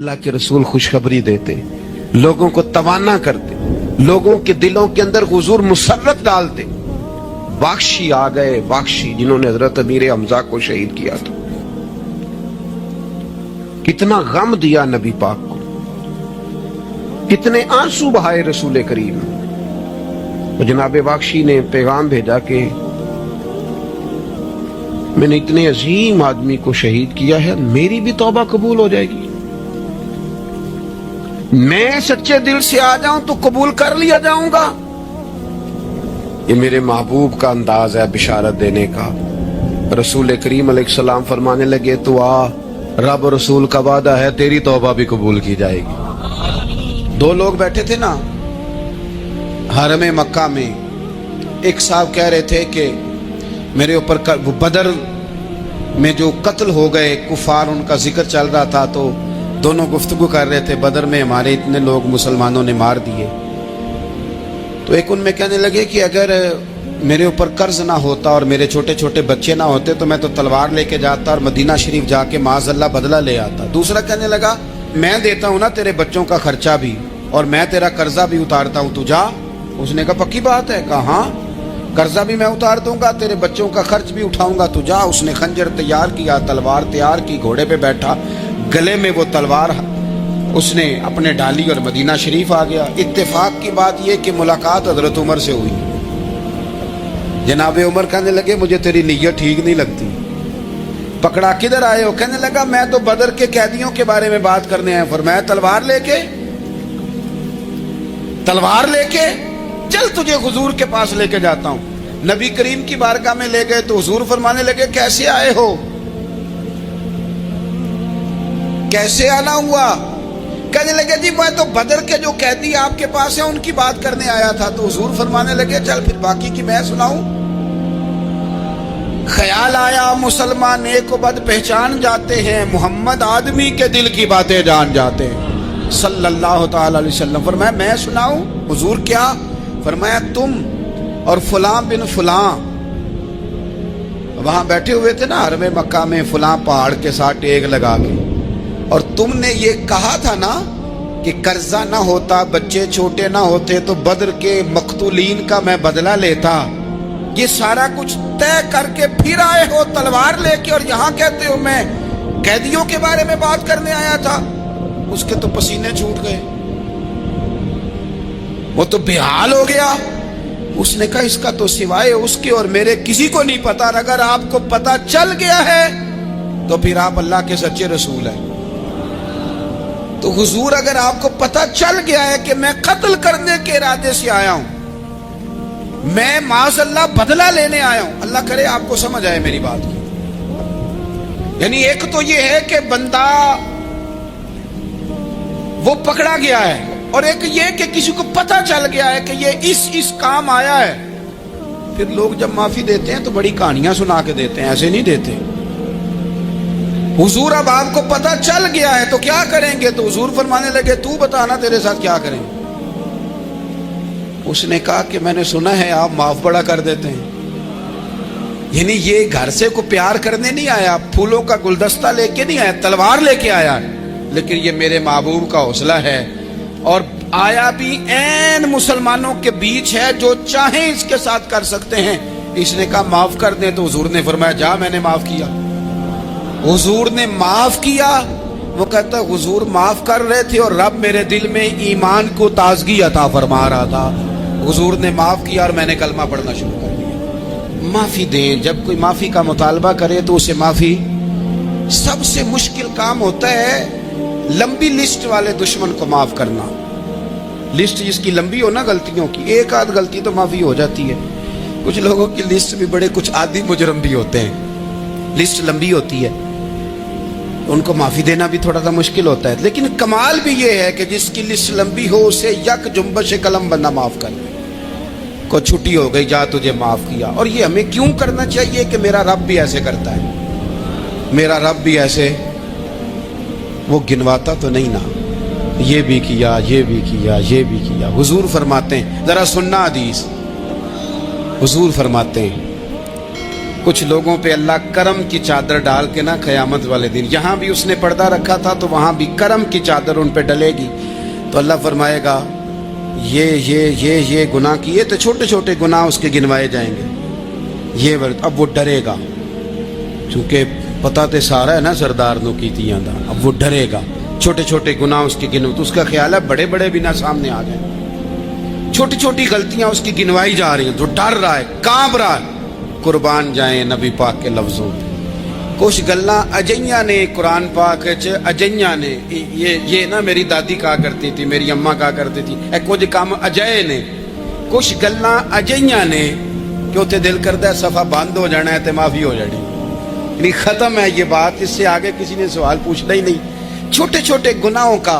अल्लाह के रसूल खुशखबरी देते, लोगों को तवाना करते, लोगों के दिलों के अंदर हुजूर मुसर्रत डालते। बाख्शी आ गए, बाख्शी जिन्होंने हजरत अमीर हमजा को शहीद किया था। कितना गम दिया नबी पाक को, कितने आंसू बहाए रसूल करीम। तो जनाब बाख्शी ने पैगाम भेजा कि मैंने इतने अजीम आदमी को शहीद किया है, मेरी भी तौबा कबूल हो जाएगी। मैं सच्चे दिल से आ जाऊं तो कबूल कर लिया जाऊंगा। ये मेरे महबूब का अंदाज है बिशारत देने का। रसूल करीम अलैहिस्सलाम फरमाने लगे, तो आ, रब रसूल का वादा है तेरी तौबा भी कबूल की जाएगी। दो लोग बैठे थे ना हरम मक्का में, एक साहब कह रहे थे कि मेरे ऊपर बदर में जो कत्ल हो गए कुफार, उनका जिक्र चल रहा था, तो दोनों गुफ्तगू कर रहे थे, बदर में हमारे इतने लोग मुसलमानों ने मार दिए। तो एक उनमें कहने लगे कि अगर मेरे ऊपर कर्ज ना होता और मेरे छोटे छोटे बच्चे ना होते तो मैं तो तलवार लेके जाता और मदीना शरीफ जाके माज़अल्लाह बदला ले आता। दूसरा कहने लगा, मैं देता हूँ ना तेरे बच्चों का खर्चा भी और मैं तेरा कर्जा भी उतारता हूँ, तू जा। उसने कहा पक्की बात है? कहा हाँ, कर्जा भी मैं उतार दूंगा, तेरे बच्चों का खर्च भी उठाऊंगा, तू जा। उसने खंजर तैयार किया, तलवार तैयार की, घोड़े पे बैठा, गले में वो तलवार उसने अपने डाली और मदीना शरीफ आ गया। इत्तेफाक की बात यह कि मुलाकात हजरत उमर से हुई। जनाब उमर कहने लगे, मुझे तेरी नीयत ठीक नहीं लगती, पकड़ा किधर आए हो? कहने लगा, मैं तो बदर के कैदियों के बारे में बात करने आया। फरमाया तलवार लेके चल, तुझे हुजूर के पास लेके जाता हूं। नबी करीम की बारगाह में ले गए तो हुजूर फरमाने लगे, कैसे आए हो, कैसे आना हुआ? कहने लगे, जी मैं तो बदर के जो कैदी आपके पास हैं उनकी बात करने आया था। तो हुजूर फरमाने लगे, चल फिर बाकी की मैं सुनाऊं। ख्याल आया मुसलमान नेक बद पहचान जाते हैं, मोहम्मद आदमी के दिल की बातें जान जाते हैं सल्लल्लाहु ताला अलैहि वसल्लम। फरमाया मैं सुनाऊं? हुजूर क्या? फरमाया तुम और फलां बिन फलां वहां बैठे हुए थे ना हरम मक्का में, फलां पहाड़ के साथ टेक लगा के, और तुमने ये कहा था ना कि कर्जा ना होता, बच्चे छोटे ना होते तो बद्र के मकतूलीन का मैं बदला लेता। ये सारा कुछ तय करके फिर आए हो तलवार लेके, और यहां कहते हो मैं कैदियों के बारे में बात करने आया था। उसके तो पसीने छूट गए, वो तो बेहाल हो गया। उसने कहा, इसका तो सिवाय उसके और मेरे किसी को नहीं पता, और अगर आपको पता चल गया है तो फिर आप अल्लाह के सच्चे रसूल हैं। तो हुजूर अगर आपको पता चल गया है कि मैं कत्ल करने के इरादे से आया हूं, मैं माज़अल्लाह बदला लेने आया हूं, अल्लाह करे आपको समझ आए मेरी बात की। यानी एक तो ये है कि बंदा वो पकड़ा गया है, और एक ये कि किसी को पता चल गया है कि ये इस काम आया है। फिर लोग जब माफी देते हैं तो बड़ी कहानियां सुना के देते हैं, ऐसे नहीं देते। हुजूर अब आपको पता चल गया है तो क्या करेंगे? तो हुजूर फरमाने लगे, तू बताना तेरे साथ क्या करेंगे? उसने कहा कि मैंने सुना है आप माफ बड़ा कर देते हैं। यानी ये घर से को प्यार करने नहीं आया, फूलों का गुलदस्ता लेके नहीं आया, तलवार लेके आया, लेकिन ये मेरे महबूब का हौसला है। और आया भी ऐन मुसलमानों के बीच है, जो चाहे इसके साथ कर सकते हैं। इसने कहा माफ कर दे, तो हुजूर ने फरमाया जा, मैंने माफ किया। हुजूर ने माफ किया। वो कहता हुजूर माफ कर रहे थे और रब मेरे दिल में ईमान को ताजगी अता फरमा रहा था। हुजूर ने माफ किया और मैंने कलमा पढ़ना शुरू कर दिया। माफी दें, जब कोई माफी का मुतालबा करे तो उसे माफी। सबसे मुश्किल काम होता है लंबी लिस्ट वाले दुश्मन को माफ करना। लिस्ट जिसकी लंबी हो ना गलतियों की, एक आध गलती तो माफी हो जाती है। कुछ लोगों की लिस्ट भी बड़े कुछ आदि मुजरम भी होते हैं, लिस्ट लंबी होती है, उनको माफी देना भी थोड़ा सा मुश्किल होता है। लेकिन कमाल भी ये है कि जिसकी लिस्ट लंबी हो उसे यक जुम्बश कलम बंदा माफ कर ले। को छुट्टी हो गई, जा तुझे माफ किया। और ये हमें क्यों करना चाहिए कि मेरा रब भी ऐसे करता है, मेरा रब भी ऐसे, वो गिनवाता तो नहीं ना, ये भी किया, ये भी किया, ये भी किया। हुजूर फरमाते हैं, जरा सुनना हदीस, हुजूर फरमाते हैं कुछ लोगों पे अल्लाह करम की चादर डाल के ना क़यामत वाले दिन, यहाँ भी उसने पर्दा रखा था तो वहाँ भी करम की चादर उन पे डलेगी। तो अल्लाह फरमाएगा ये गुनाह किए तो छोटे छोटे गुनाह उसके गिनवाए जाएंगे। ये अब वो डरेगा, चूंकि पता तो सारा है ना सरदार नो कीतियां दा, अब वो डरेगा। छोटे छोटे गुनाह उसके गिनो तो उसका ख्याल है बड़े बड़े भी ना सामने आ जाए। छोटी छोटी गलतियां उसकी गिनवाई जा रही हैं तो डर रहा है, कांप रहा है। कुर्बान जाए नबी पाक के लफ्जों पे। कुछ गल्लां अजइयां ने कुरान पाक च, अजइयां ने ये ना मेरी दादी कहा करती थी, मेरी अम्मा कहा करती थी, कुछ काम अजय ने। कुछ गल्लां अजइयां ने कि उत्थे दिल करता है सफा बंद हो जाना है तो माफी हो जानी, यानी खत्म है ये बात, इससे आगे किसी ने सवाल पूछना ही नहीं। छोटे छोटे गुनाहों का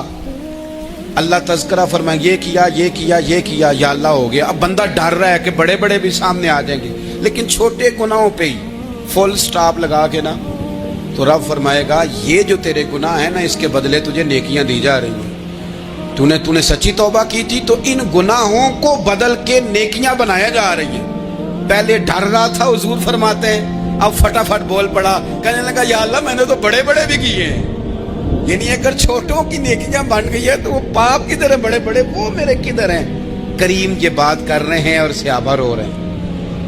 अल्लाह तज़किरा फरमाए, ये किया ये किया ये किया, या अल्लाह हो गया। अब बंदा डर रहा है कि बड़े बड़े भी सामने आ जाएंगे, लेकिन छोटे गुनाहों पे ही फुल स्टॉप लगा के ना तो रब फरमाएगा ये जो तेरे गुनाह है ना इसके बदले तुझे नेकियां दी जा रही हैं। तूने सच्ची तौबा की थी तो इन गुनाहों को बदल के नेकियां बनाया जा रही है। पहले डर रहा था, हुजूर फरमाते हैं, अब फटाफट बोल पड़ा, कहने लगा या अल्लाह मैंने तो बड़े बड़े भी किए हैं। यानी अगर छोटों की नेकियां बन गई है तो वो पाप किधर है, बड़े बड़े वो मेरे किधर हैं। करीम ये बात कर रहे हैं और सहाबा रो रहे हैं,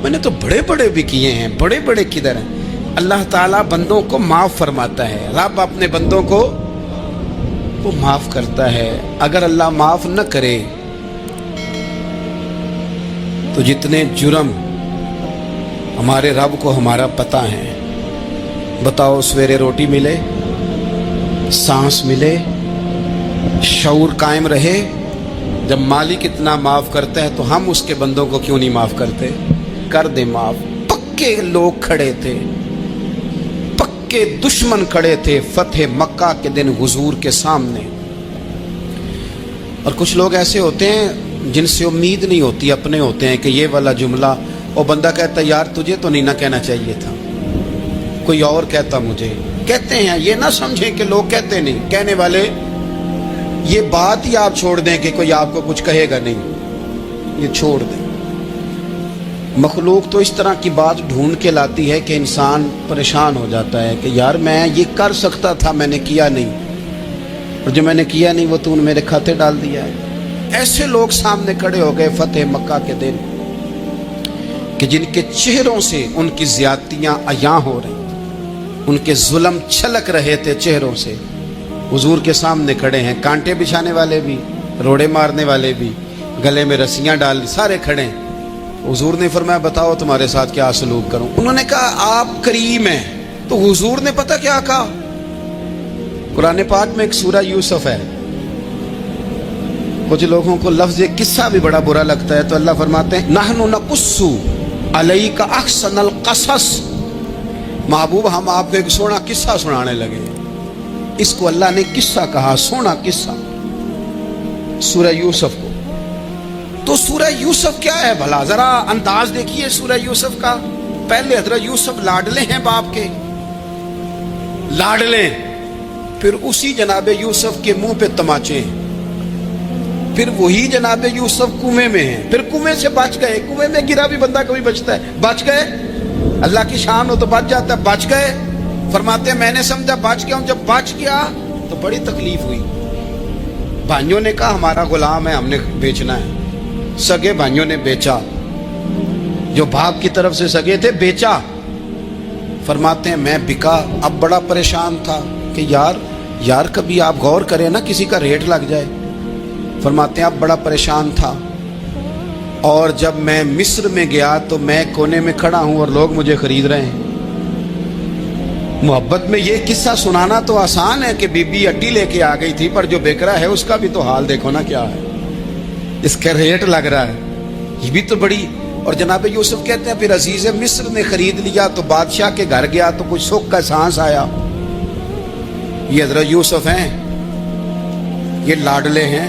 मैंने तो बड़े बड़े भी किए हैं, बड़े बड़े किधर हैं। अल्लाह ताला बंदों को माफ फरमाता है, रब अपने बंदों को वो माफ करता है। अगर अल्लाह माफ न करे तो जितने जुर्म हमारे रब को हमारा पता है, बताओ सवेरे रोटी मिले, सांस मिले, शऊर कायम रहे, जब मालिक इतना माफ करता है तो हम उसके बंदों को क्यों नहीं माफ करते। कर दे माफ। पक्के लोग खड़े थे, पक्के दुश्मन खड़े थे फतेह मक्का के दिन हुजूर के सामने। और कुछ लोग ऐसे होते हैं जिनसे उम्मीद नहीं होती, अपने होते हैं कि ये वाला जुमला, और बंदा कहता यार तुझे तो नहीं ना कहना चाहिए था, कोई और कहता मुझे। कहते हैं ये ना समझें कि लोग कहते नहीं, कहने वाले ये बात ही आप छोड़ दें कि कोई आपको कुछ कहेगा नहीं, ये छोड़ दें। मखलूक तो इस तरह की बात ढूंढ के लाती है कि इंसान परेशान हो जाता है कि यार मैं ये कर सकता था, मैंने किया नहीं, और जो मैंने किया नहीं वो तूने मेरे खाते डाल दिया है। ऐसे लोग सामने खड़े हो गए फतेह मक्का के दिन कि जिनके चेहरों से उनकी ज्यादतियां अयां हो रही, उनके जुल्म छलक रहे थे चेहरों से। हुजूर के सामने खड़े हैं, कांटे बिछाने वाले भी, रोड़े मारने वाले भी, गले में रस्सियां डाल, सारे खड़े हैं। हुजूर ने फरमाया बताओ तुम्हारे साथ क्या सलूक करूं। उन्होंने कहा आप करीम हैं। तो हुजूर ने पता क्या कहा, कुरान पाक में एक सूरा यूसुफ है, कुछ लोगों को लफ्ज किस्सा भी बड़ा बुरा लगता है, तो अल्लाह फरमाते हैं नहनु नकुस्सु अलैका अहसनल क़सस, महबूब हम आपको एक सोना किस्सा सुनाने लगे। इसको अल्लाह ने किस्सा कहा, सोना किस्सा, सूरा यूसुफ को। तो सूरा यूसुफ क्या है भला, जरा अंदाज देखिए सूरा यूसुफ का। पहले हजरत यूसुफ लाडले हैं बाप के, लाडले, फिर उसी जनाबे यूसुफ के मुंह पे तमाचे हैं, फिर वही जनाबे यूसुफ कुएं में है, फिर कुएं से बच गए। कुएं में गिरा भी बंदा कभी बचता है, बच गए, अल्लाह की शान हो तो बच जाता है, बच गए। फरमाते हैं मैंने समझा बच गया हूं, जब बच गया तो बड़ी तकलीफ हुई। भाइयों ने कहा हमारा गुलाम है, हमने बेचना है। सगे भाइयों ने बेचा, जो बाप की तरफ से सगे थे बेचा। फरमाते हैं मैं बिका, अब बड़ा परेशान था कि यार कभी आप गौर करें ना, किसी का रेट लग जाए। फरमाते हैं अब बड़ा परेशान था, और जब मैं मिस्र में गया तो मैं कोने में खड़ा हूं और लोग मुझे खरीद रहे हैं। मोहब्बत में ये किस्सा सुनाना तो आसान है कि बीबी अड्डी लेके आ गई थी, पर जो बेकरा है उसका भी तो हाल देखो ना क्या है, इसका रेट लग रहा है, ये भी तो बड़ी। और जनाब यूसुफ कहते हैं फिर अजीज मिस्र ने खरीद लिया, तो बादशाह के घर गया तो कुछ सुख का सांस आया। ये हजरत यूसुफ हैं, ये लाडले हैं।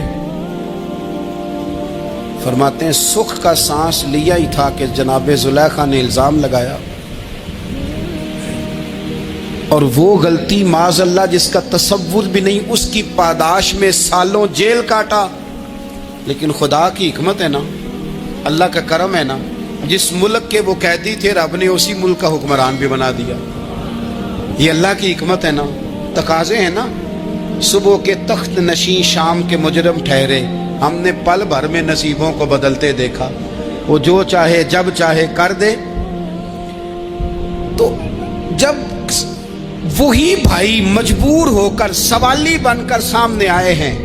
फरमाते हैं सुख का सांस लिया ही था कि जनाब जुलेखा ने इल्जाम लगाया, और वो गलती माज़अल्लाह जिसका तसव्वुर भी नहीं, उसकी पादाश में सालों जेल काटा। लेकिन खुदा की हिकमत है ना, अल्लाह का करम है ना, जिस मुल्क के वो कैदी थे रब ने उसी मुल्क का हुक्मरान भी बना दिया। ये अल्लाह की हिकमत है ना, तकाजे हैं ना। सुबह के तख्त नशी शाम के मुजरम ठहरे, हमने पल भर में नसीबों को बदलते देखा। वो जो चाहे जब चाहे कर दे। तो जब वही भाई मजबूर होकर सवाली बनकर सामने आए हैं,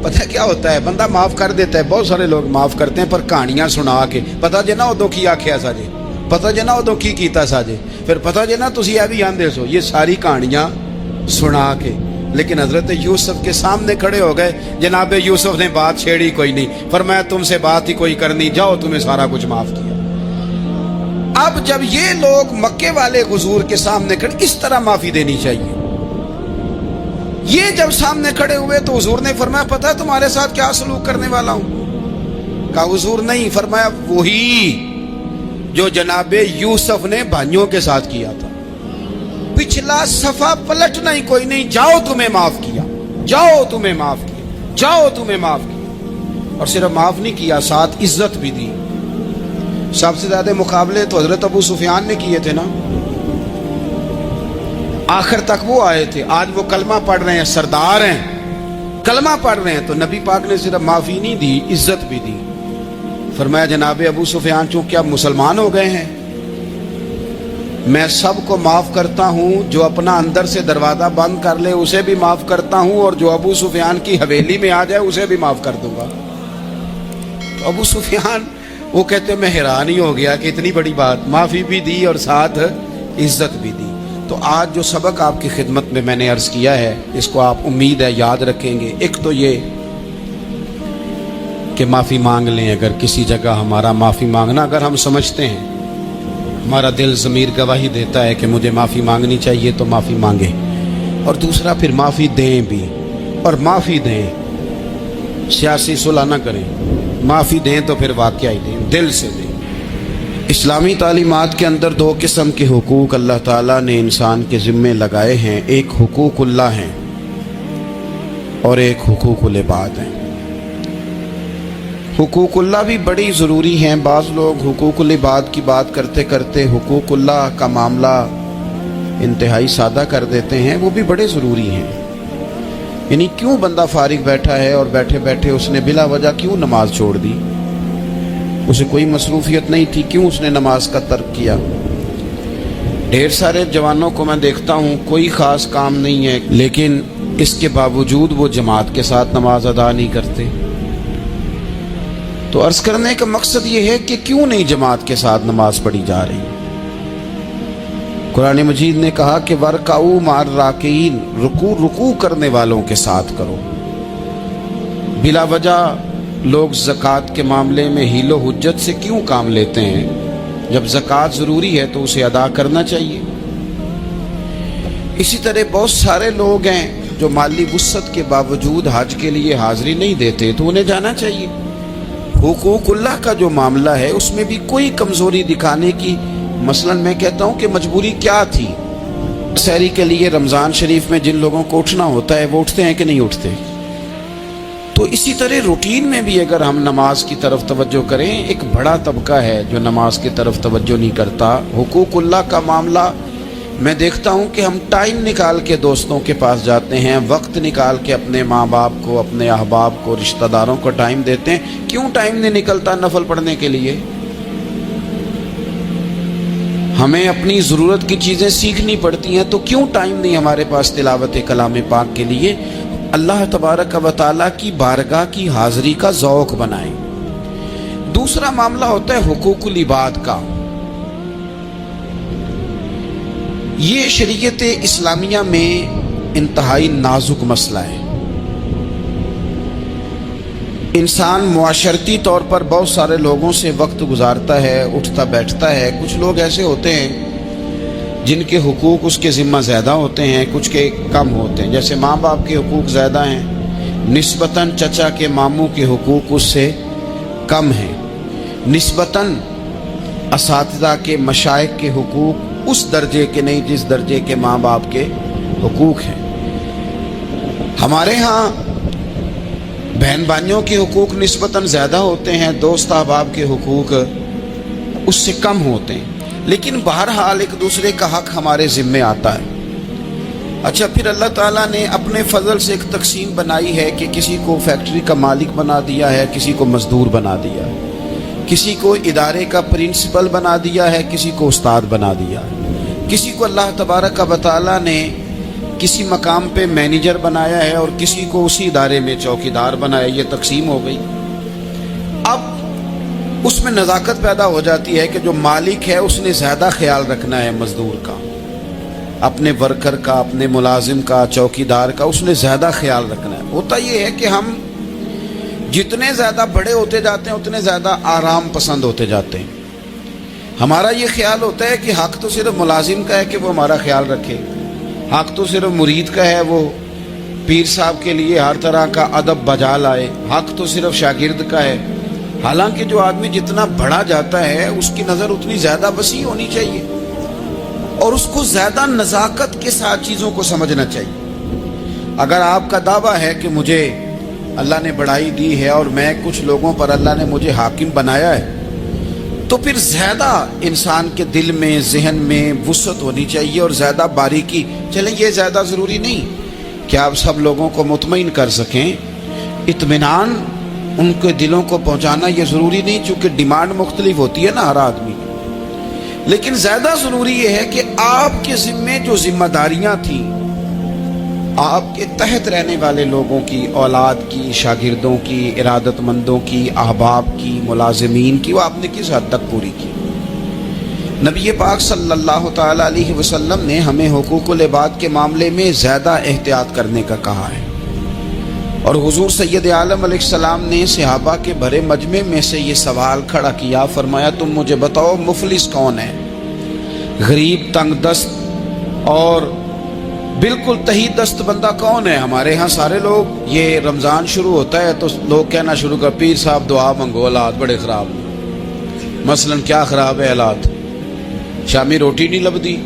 पता है क्या होता है, बंदा माफ कर देता है। बहुत सारे लोग माफ करते हैं पर कहानियां सुना के, पता जे ना उदों की आख्या साजे, पता जे ना उदों की कीता साजे, फिर पता जे ना तुसी भी आंदे सो, ये सारी कहानियां सुना के। लेकिन हजरत यूसुफ के सामने खड़े हो गए। जनाब यूसुफ ने बात छेड़ी कोई नहीं, फरमाया तुमसे बात ही कोई करनी, जाओ तुम्हें सारा कुछ माफ किया। अब जब ये लोग मक्के वाले हुजूर के सामने खड़े, इस तरह माफी देनी चाहिए। ये जब सामने खड़े हुए तो हुजूर ने फरमाया पता है तुम्हारे साथ क्या सलूक करने वाला हूं? कहा हुजूर नहीं। फरमाया वही जो जनाबे यूसुफ ने भाइयों के साथ किया था। पिछला सफा पलटना ही कोई नहीं, जाओ तुम्हें माफ किया, जाओ तुम्हें माफ किया, जाओ तुम्हें माफ किया। और सिर्फ माफ नहीं किया, साथ इज्जत भी दी। सबसे ज्यादा मुकाबले तो हजरत अबू सुफियान ने किए थे ना, आखिर तक वो आए थे। आज वो कलमा पढ़ रहे हैं, सरदार हैं, कलमा पढ़ रहे हैं। तो नबी पाक ने सिर्फ माफी नहीं दी, इज्जत भी दी। फरमाया जनाब अबू सुफियान चूंकि अब मुसलमान हो गए हैं, मैं सबको माफ करता हूं। जो अपना अंदर से दरवाजा बंद कर ले उसे भी माफ करता हूं, और जो अबू सुफियान की हवेली में आ जाए उसे भी माफ कर दूंगा। तो अबू सुफियान वो कहते मैं हैरान ही हो गया कि इतनी बड़ी बात, माफी भी दी और साथ इज्जत भी दी। तो आज जो सबक आपकी खिदमत में मैंने अर्ज किया है, इसको आप उम्मीद है याद रखेंगे। एक तो ये कि माफ़ी मांग लें। अगर किसी जगह हमारा माफ़ी मांगना अगर हम समझते हैं, हमारा दिल ज़मीर गवाही देता है कि मुझे माफ़ी मांगनी चाहिए, तो माफ़ी मांगे। और दूसरा फिर माफ़ी दें भी, और माफ़ी दें सियासी सुलह ना करें, माफ़ी दें तो फिर वाक़या ही दें, दिल से दें। इस्लामी तालीमात के अंदर दो किस्म के हुकूक अल्लाह ताला ने इंसान के ज़िम्मे लगाए हैं। एक हुकूकुल्लाह हैं और एक हुकूकुल इबाद हैं। हुकूकुल्लाह भी बड़ी ज़रूरी हैं। बाज़ लोग हुकूकुल इबाद की बात करते करते हुकूकुल्लाह का मामला इंतहाई सादा कर देते हैं। वो भी बड़े ज़रूरी हैं। यानी क्यों बंदा फारिग बैठा है और बैठे बैठे उसने बिला वजह क्यों नमाज छोड़ दी? उसे कोई मसरूफियत नहीं थी, क्यों उसने नमाज का तर्क किया? ढेर सारे जवानों को मैं देखता हूँ, कोई ख़ास काम नहीं है, लेकिन इसके बावजूद वो जमात के साथ नमाज अदा नहीं करते। तो अर्ज करने का मकसद ये है कि क्यों नहीं जमात के साथ नमाज पढ़ी जा रही? कुरान मजीद ने कहा कि वरकाऊ मार राकीन, रुकू करने वालों के साथ करो। बिला वजह लोग ज़कात के मामले में हीलो हुज्जत से क्यों काम लेते हैं? जब ज़कात ज़रूरी है तो उसे अदा करना चाहिए। इसी तरह बहुत सारे लोग हैं जो माली वुसअत के बावजूद हज के लिए हाजिरी नहीं देते, तो उन्हें जाना चाहिए। हुकूकुल्लाह का जो मामला है उसमें भी कोई कमज़ोरी दिखाने की, मसलन मैं कहता हूँ कि मजबूरी क्या थी? सहरी के लिए रमज़ान शरीफ में जिन लोगों को उठना होता है वो उठते हैं कि नहीं उठते? तो इसी तरह रूटीन में भी अगर हम नमाज की तरफ तवज्जो करें, एक बड़ा तबका है जो नमाज की तरफ तवज्जो नहीं करता। हुकूकुल्लाह का मामला मैं देखता हूँ कि हम टाइम निकाल के दोस्तों के पास जाते हैं, वक्त निकाल के अपने माँ बाप को, अपने अहबाब को, रिश्तेदारों को टाइम देते हैं। क्यों टाइम नहीं निकलता नफल पढ़ने के लिए? हमें अपनी ज़रूरत की चीज़ें सीखनी पड़ती हैं, तो क्यों टाइम नहीं हमारे पास तिलावत कलाम पाक के लिए? अल्लाह तबारक व तआला की बारगाह की हाज़िरी का ज़ौक़ बनाएं। दूसरा मामला होता है हुकूकुल इबाद का। ये शरीयत इस्लामिया में इंतहाई नाजुक मसला है। इंसान मुआशरती तौर पर बहुत सारे लोगों से वक्त गुजारता है, उठता बैठता है। कुछ लोग ऐसे होते हैं जिनके हुकूक उसके ज़िम्मा ज़्यादा होते हैं, कुछ के कम होते हैं। जैसे माँ बाप के हुकूक ज़्यादा हैं, निस्बतन चचा के मामू के हुकूक उससे कम हैं। निस्बतन असातिज़ा के मशाइख के हुकूक उस दर्जे के नहीं जिस दर्जे के माँ बाप के हुकूक हैं। हमारे यहाँ बहन भाइयों के हुकूक निस्बतन ज़्यादा होते हैं, दोस्त अहबाब के हुकूक اس سے کم ہوتے ہیں، لیکن بہرحال ایک دوسرے کا حق ہمارے ذمے آتا ہے۔ اچھا، پھر اللہ تعالیٰ نے اپنے فضل سے ایک تقسیم بنائی ہے کہ کسی کو فیکٹری کا مالک بنا دیا ہے، کسی کو مزدور بنا دیا ہے، کسی کو ادارے کا پرنسپل بنا دیا ہے، کسی کو استاد بنا دیا ہے، کسی کو اللہ تبارک و تعالیٰ نے کسی مقام پہ مینیجر بنایا ہے اور کسی کو اسی ادارے میں چوکیدار بنایا۔ یہ تقسیم ہو گئی۔ اب اس میں نزاکت پیدا ہو جاتی ہے کہ جو مالک ہے اس نے زیادہ خیال رکھنا ہے مزدور کا، اپنے ورکر کا، اپنے ملازم کا، چوکیدار کا، اس نے زیادہ خیال رکھنا ہے۔ ہوتا یہ ہے کہ ہم جتنے زیادہ بڑے ہوتے جاتے ہیں اتنے زیادہ آرام پسند ہوتے جاتے ہیں۔ ہمارا یہ خیال ہوتا ہے کہ حق تو صرف ملازم کا ہے کہ وہ ہمارا خیال رکھے، حق تو صرف مرید کا ہے وہ پیر صاحب کے لیے ہر طرح کا ادب بجا لائے، حق تو صرف شاگرد کا ہے۔ حالانکہ جو آدمی جتنا بڑا جاتا ہے اس کی نظر اتنی زیادہ وسیع ہونی چاہیے اور اس کو زیادہ نزاکت کے ساتھ چیزوں کو سمجھنا چاہیے۔ اگر آپ کا دعویٰ ہے کہ مجھے اللہ نے بڑائی دی ہے اور میں کچھ لوگوں پر اللہ نے مجھے حاکم بنایا ہے، تو پھر زیادہ انسان کے دل میں، ذہن میں وسعت ہونی چاہیے اور زیادہ باریکی۔ چلیں، یہ زیادہ ضروری نہیں کہ آپ سب لوگوں کو مطمئن کر سکیں، اطمینان ان کے دلوں کو پہنچانا یہ ضروری نہیں، چونکہ ڈیمانڈ مختلف ہوتی ہے نا ہر آدمی، لیکن زیادہ ضروری یہ ہے کہ آپ کے ذمے جو ذمہ داریاں تھیں، آپ کے تحت رہنے والے لوگوں کی، اولاد کی، شاگردوں کی، ارادت مندوں کی، احباب کی، ملازمین کی، وہ آپ نے کس حد تک پوری کی۔ نبی پاک صلی اللہ تعالی علیہ وسلم نے ہمیں حقوق العباد کے معاملے میں زیادہ احتیاط کرنے کا کہا ہے، اور حضور سید عالم علیہ السلام نے صحابہ کے بھرے مجمع میں سے یہ سوال کھڑا کیا، فرمایا تم مجھے بتاؤ مفلس کون ہے، غریب، تنگ دست اور بالکل تہی دست بندہ کون ہے؟ ہمارے ہاں سارے لوگ، یہ رمضان شروع ہوتا ہے تو لوگ کہنا شروع کر، پیر صاحب دعا منگو، حالات بڑے خراب ہیں۔ مثلا کیا خراب ہے حالات؟ شامی روٹی نہیں لبدی۔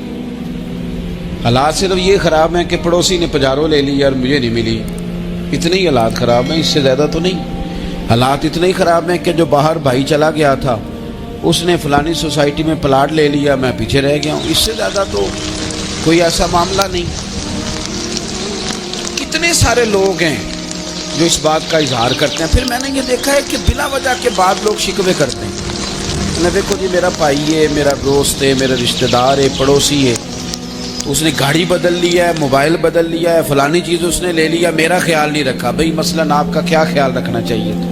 حالات صرف یہ خراب ہیں کہ پڑوسی نے پجارو لے لی اور مجھے نہیں ملی، اتنے ہی حالات خراب ہیں، اس سے زیادہ تو نہیں۔ حالات اتنے ہی خراب ہیں کہ جو باہر بھائی چلا گیا تھا اس نے فلانی سوسائٹی میں پلاٹ لے لیا، میں پیچھے رہ گیا ہوں، اس سے زیادہ تو کوئی ایسا معاملہ نہیں۔ اتنے سارے لوگ ہیں جو اس بات کا اظہار کرتے ہیں۔ پھر میں نے یہ دیکھا ہے کہ بلا وجہ کے بعد لوگ شکوے کرتے ہیں، دیکھو جی میرا بھائی ہے، میرا دوست ہے، میرا رشتہ دار ہے، پڑوسی ہے، تو اس نے گاڑی بدل لیا ہے، موبائل بدل لیا ہے، فلانی چیز اس نے لے لیا، میرا خیال نہیں رکھا۔ بھئی مثلا آپ کا کیا خیال رکھنا چاہیے تھا؟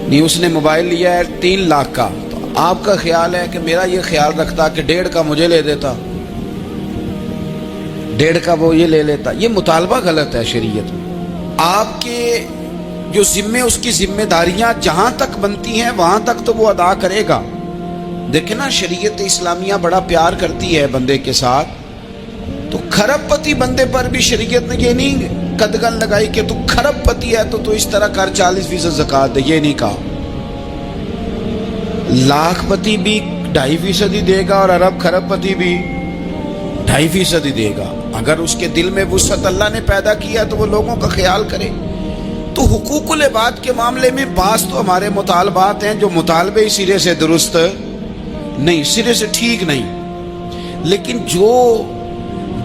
نہیں، اس نے موبائل لیا ہے 3 لاکھ کا، تو آپ کا خیال ہے کہ میرا یہ خیال رکھتا کہ 1.5 کا مجھے لے دیتا، 1.5 کا وہ یہ لے لیتا۔ یہ مطالبہ غلط ہے شریعت میں۔ آپ کے جو ذمے، اس کی ذمہ داریاں جہاں تک بنتی ہیں وہاں تک تو وہ ادا کرے گا۔ دیکھیں نا، شریعت اسلامیہ بڑا پیار کرتی ہے بندے کے ساتھ، تو کھرب پتی بندے پر بھی شریعت نے یہ نہیں قدغن لگائی کہ تو کھرب پتی ہے تو اس طرح کر 40% زکوٰۃ دے، یہ نہیں کہا۔ لاکھ پتی بھی 2.5% ہی دے گا اور ارب کھرب پتی بھی 2.5% ہی دے گا۔ اگر اس کے دل میں وسعت اللہ نے پیدا کیا تو وہ لوگوں کا خیال کرے۔ تو حقوق العباد کے معاملے میں بعض تو ہمارے مطالبات ہیں جو مطالبے سرے سے درست نہیں، سرے سے ٹھیک نہیں، لیکن جو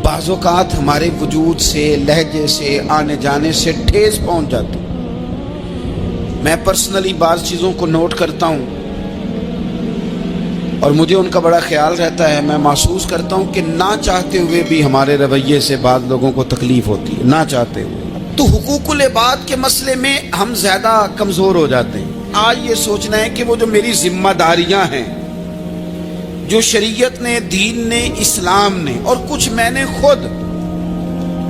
بعض اوقات ہمارے وجود سے، لہجے سے، آنے جانے سے ٹھیس پہنچ جاتی، میں پرسنلی بعض چیزوں کو نوٹ کرتا ہوں اور مجھے ان کا بڑا خیال رہتا ہے۔ میں محسوس کرتا ہوں کہ نہ چاہتے ہوئے بھی ہمارے رویے سے بعض لوگوں کو تکلیف ہوتی ہے، نہ چاہتے ہوئے۔ تو حقوق العباد کے مسئلے میں ہم زیادہ کمزور ہو جاتے ہیں۔ آج یہ سوچنا ہے کہ وہ جو میری ذمہ داریاں ہیں، جو شریعت نے، دین نے، اسلام نے، اور کچھ میں نے خود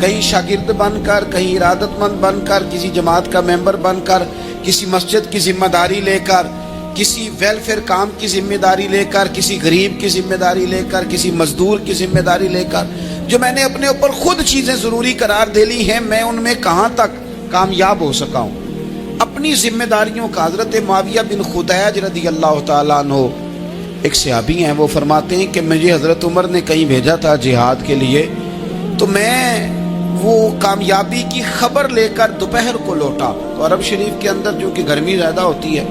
کہیں شاگرد بن کر، کہیں ارادت مند بن کر، کسی جماعت کا ممبر بن کر، کسی مسجد کی ذمہ داری لے کر، کسی ویلفیئر کام کی ذمہ داری لے کر، کسی غریب کی ذمہ داری لے کر، کسی مزدور کی ذمہ داری لے کر، جو میں نے اپنے اوپر خود چیزیں ضروری قرار دے لی ہیں، میں ان میں کہاں تک کامیاب ہو سکا ہوں اپنی ذمہ داریوں کا۔ حضرت معاویہ بن خدیج رضی اللہ تعالیٰ عنہ ایک صحابی ہیں، وہ فرماتے ہیں کہ مجھے حضرت عمر نے کہیں بھیجا تھا جہاد کے لیے، تو میں وہ کامیابی کی خبر لے کر دوپہر کو لوٹا۔ تو عرب شریف کے اندر جو کہ گرمی زیادہ ہوتی ہے،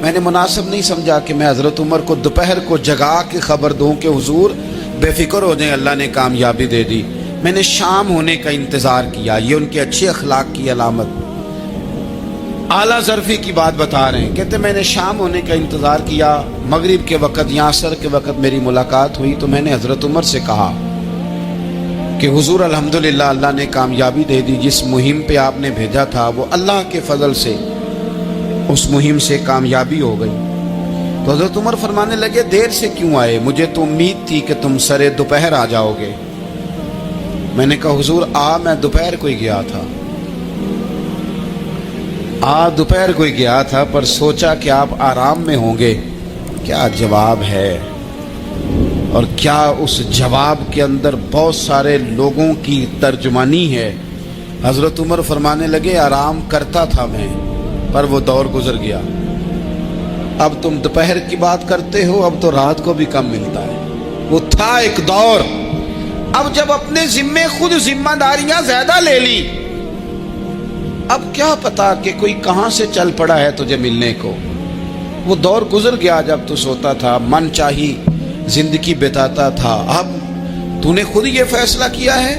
میں نے مناسب نہیں سمجھا کہ میں حضرت عمر کو دوپہر کو جگا کے خبر دوں کہ حضور بے فکر ہو جائیں، اللہ نے کامیابی دے دی۔ میں نے شام ہونے کا انتظار کیا، یہ ان کے اچھے اخلاق کی علامت۔ اعلیٰ ظرفی کی بات بتا رہے ہیں، کہتے میں نے شام ہونے کا انتظار کیا، مغرب کے وقت یا عصر کے وقت میری ملاقات ہوئی تو میں نے حضرت عمر سے کہا کہ حضور الحمدللہ اللہ نے کامیابی دے دی، جس مہم پہ آپ نے بھیجا تھا وہ اللہ کے فضل سے اس مہم سے کامیابی ہو گئی۔ تو حضرت عمر فرمانے لگے دیر سے کیوں آئے، مجھے تو امید تھی کہ تم سرے دوپہر آ جاؤ گے۔ میں نے کہا حضور میں دوپہر کو ہی گیا تھا، دوپہر کو ہی گیا تھا، پر سوچا کہ آپ آرام میں ہوں گے۔ کیا جواب ہے، اور کیا اس جواب کے اندر بہت سارے لوگوں کی ترجمانی ہے۔ حضرت عمر فرمانے لگے آرام کرتا تھا میں، پر وہ دور گزر گیا۔ اب تم دوپہر کی بات کرتے ہو، اب تو رات کو بھی کم ملتا ہے۔ وہ تھا ایک دور، اب جب اپنے ذمے خود ذمہ داریاں زیادہ لے لی، اب کیا پتا کہ کوئی کہاں سے چل پڑا ہے تجھے ملنے کو۔ وہ دور گزر گیا جب تو سوتا تھا، من چاہی زندگی بتاتا تھا۔ اب تو نے خود یہ فیصلہ کیا ہے،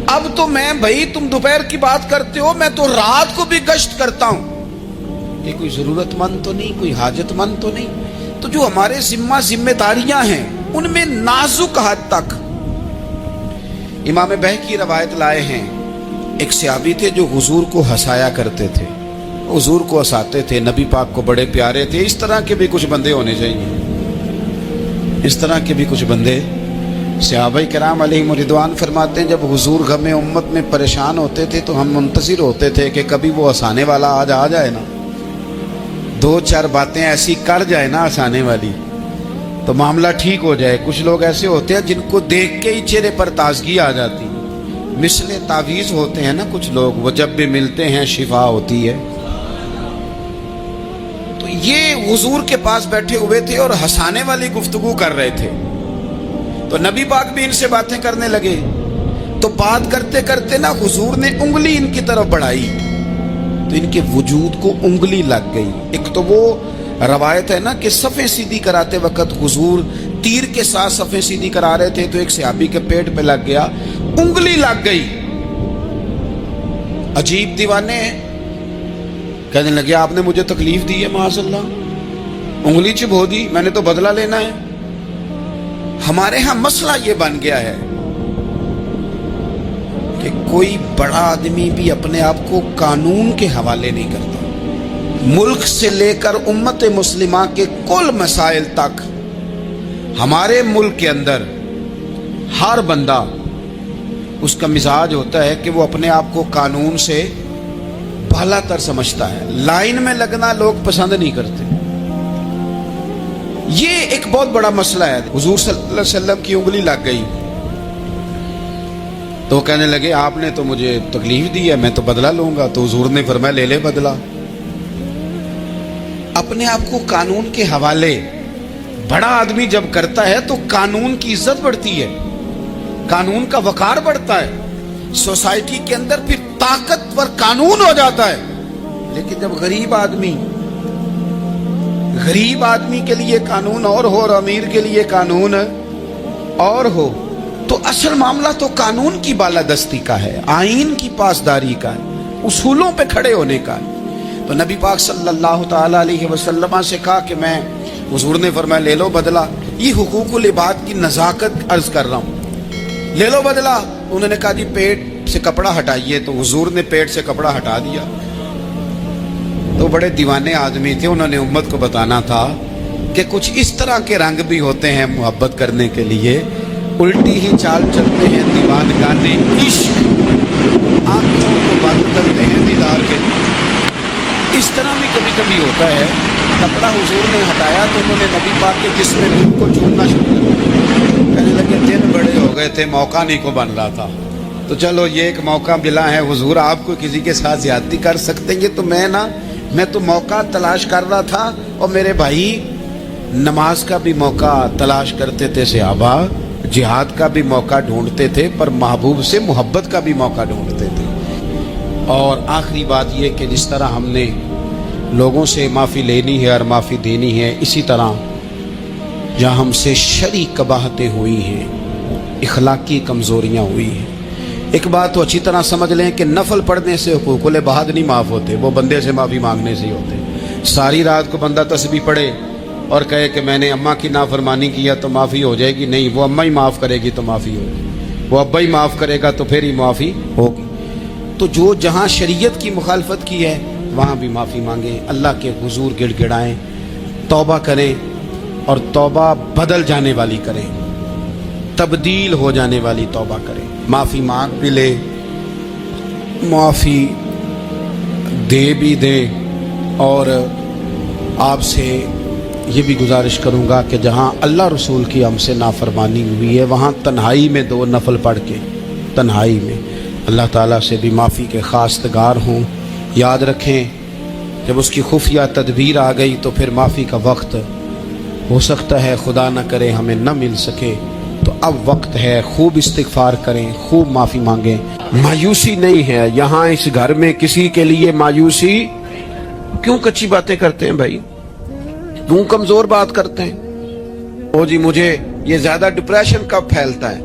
اب تو میں بھائی تم دوپہر کی بات کرتے ہو، میں تو رات کو بھی گشت کرتا ہوں۔ یہ کوئی ضرورت مند تو نہیں، کوئی حاجت مند تو نہیں۔ تو جو ہمارے ذمہ داریاں ہیں ان میں نازک حد تک، امام بہقی روایت لائے ہیں، ایک صحابی تھے جو حضور کو ہنسایا کرتے تھے، حضور کو ہنساتے تھے، نبی پاک کو بڑے پیارے تھے۔ اس طرح کے بھی کچھ بندے ہونے چاہیے، اس طرح کے بھی کچھ بندے۔ صحابہ کرام علیہم رضوان فرماتے ہیں جب حضور غم امت میں پریشان ہوتے تھے تو ہم منتظر ہوتے تھے کہ کبھی وہ ہنسانے والا آج آ جائے نا، دو چار باتیں ایسی کر جائے نا ہنسانے والی، تو معاملہ ٹھیک ہو جائے۔ کچھ لوگ ایسے ہوتے ہیں جن کو دیکھ کے ہی چہرے پر تازگی آ جاتی، مثل تعویذ ہوتے ہیں نا کچھ لوگ، وہ جب بھی ملتے ہیں شفا ہوتی ہے۔ تو یہ حضور کے پاس بیٹھے ہوئے تھے اور ہنسانے والی گفتگو کر رہے تھے، تو نبی پاک بھی ان سے باتیں کرنے لگے۔ تو بات کرتے کرتے نا حضور نے انگلی ان کی طرف بڑھائی تو ان کے وجود کو انگلی لگ گئی۔ ایک تو وہ روایت ہے نا کہ صفیں سیدھی کراتے وقت حضور تیر کے ساتھ صفیں سیدھی کرا رہے تھے تو ایک صحابی کے پیٹ پہ لگ گیا، انگلی لگ گئی۔ عجیب دیوانے ہیں، کہنے لگے آپ نے مجھے تکلیف دی ہے، معاذ اللہ، انگلی چبھو دی، میں نے تو بدلہ لینا ہے۔ ہمارے ہاں مسئلہ یہ بن گیا ہے کہ کوئی بڑا آدمی بھی اپنے آپ کو قانون کے حوالے نہیں کرتا۔ ملک سے لے کر امت مسلمہ کے کل مسائل تک ہمارے ملک کے اندر ہر بندہ، اس کا مزاج ہوتا ہے کہ وہ اپنے آپ کو قانون سے بالا تر سمجھتا ہے۔ لائن میں لگنا لوگ پسند نہیں کرتے۔ یہ ایک بہت بڑا مسئلہ ہے۔ حضور صلی اللہ علیہ وسلم کی انگلی لگ گئی تو کہنے لگے آپ نے تو مجھے تکلیف دی ہے، میں تو بدلہ لوں گا۔ تو حضور نے فرمایا لے لے بدلہ۔ اپنے آپ کو قانون کے حوالے بڑا آدمی جب کرتا ہے تو قانون کی عزت بڑھتی ہے، قانون کا وقار بڑھتا ہے، سوسائٹی کے اندر پھر طاقتور قانون ہو جاتا ہے۔ لیکن جب غریب آدمی کے لیے قانون اور ہو اور امیر کے لیے قانون اور ہو، تو اصل معاملہ تو قانون کی بالادستی کا ہے، آئین کی پاسداری کا ہے، اصولوں پہ کھڑے ہونے کا ہے۔ تو نبی پاک صلی اللہ تعالی علیہ وسلم سے کہا کہ میں، حضور نے فرمایا لے لو بدلہ۔ یہ حقوق العباد کی نزاکت عرض کر رہا ہوں، لے لو بدلہ۔ انہوں نے کہا جی پیٹ سے کپڑا ہٹائیے، تو حضور نے پیٹ سے کپڑا ہٹا دیا۔ تو بڑے دیوانے آدمی تھے، انہوں نے امت کو بتانا تھا کہ کچھ اس طرح کے رنگ بھی ہوتے ہیں محبت کرنے کے لیے، الٹی ہی چال چلتے ہیں دیوان گانے عشق، آنکھوں کو بند کرتے ہیں دیدار کے لیے۔ اس طرح بھی کبھی کبھی ہوتا ہے۔ کپڑا حضور نے ہٹایا تو انہوں نے نبی پاک کے جسم روح کو چومنا شروع کر دیا۔ کہنے لگے دن بڑے ہو گئے تھے، موقع نہیں کو بن رہا تھا، تو چلو یہ ایک موقع ملا ہے، حضور آپ کو کسی کے ساتھ زیادتی کر سکتے ہیں تو میں تو موقع تلاش کر رہا تھا۔ اور میرے بھائی نماز کا بھی موقع تلاش کرتے تھے صحابہ، جہاد کا بھی موقع ڈھونڈتے تھے، پر محبوب سے محبت کا بھی موقع ڈھونڈتے تھے۔ اور آخری بات یہ کہ جس طرح ہم نے लोगों से माफ़ी लेनी है और माफ़ी देनी है। इसी तरह जहाँ हमसे शरई कबाहतें हुई हैं, इखलाकी कमज़ोरियाँ हुई हैं, एक बात तो अच्छी तरह समझ लें कि नफल पढ़ने से हुकूकुल इबाद नहीं माफ़ होते, वो बंदे से माफ़ी मांगने से ही होते। सारी रात को बंदा तस्बीह पढ़े और कहे कि मैंने अम्मा की नाफरमानी किया तो माफ़ी हो जाएगी, नहीं, वो अम्मा ही माफ़ करेगी तो माफ़ी होगी, वो अब्बा ही माफ़ करेगा तो फिर ही माफ़ी होगी। तो जो जहाँ शरीयत की मुखालफत की है वहाँ भी माफ़ी मांगे, अल्लाह के हुजूर गिड़गिड़ाएं, तौबा करें और तौबा बदल जाने वाली करें, तब्दील हो जाने वाली तौबा करें। माफ़ी मांग भी ले, माफ़ी दे भी दे। और आपसे ये भी गुजारिश करूँगा कि जहाँ अल्लाह रसूल की हमसे नाफरमानी हुई है वहाँ तन्हाई में 2 नफल पढ़ के तन्हाई में अल्लाह ताला से भी माफ़ी के खास्तगार हों। याद रखें जब उसकी खुफिया तदबीर आ गई तो फिर माफ़ी का वक्त हो सकता है खुदा न करे हमें न मिल सके, तो अब वक्त है, खूब इस्तिगफार करें, खूब माफ़ी मांगें। मायूसी नहीं है यहाँ इस घर में किसी के लिए मायूसी। क्यों कच्ची बातें करते हैं भाई, क्यों कमजोर बात करते हैं? ओ जी मुझे ये ज्यादा डिप्रेशन कब फैलता है,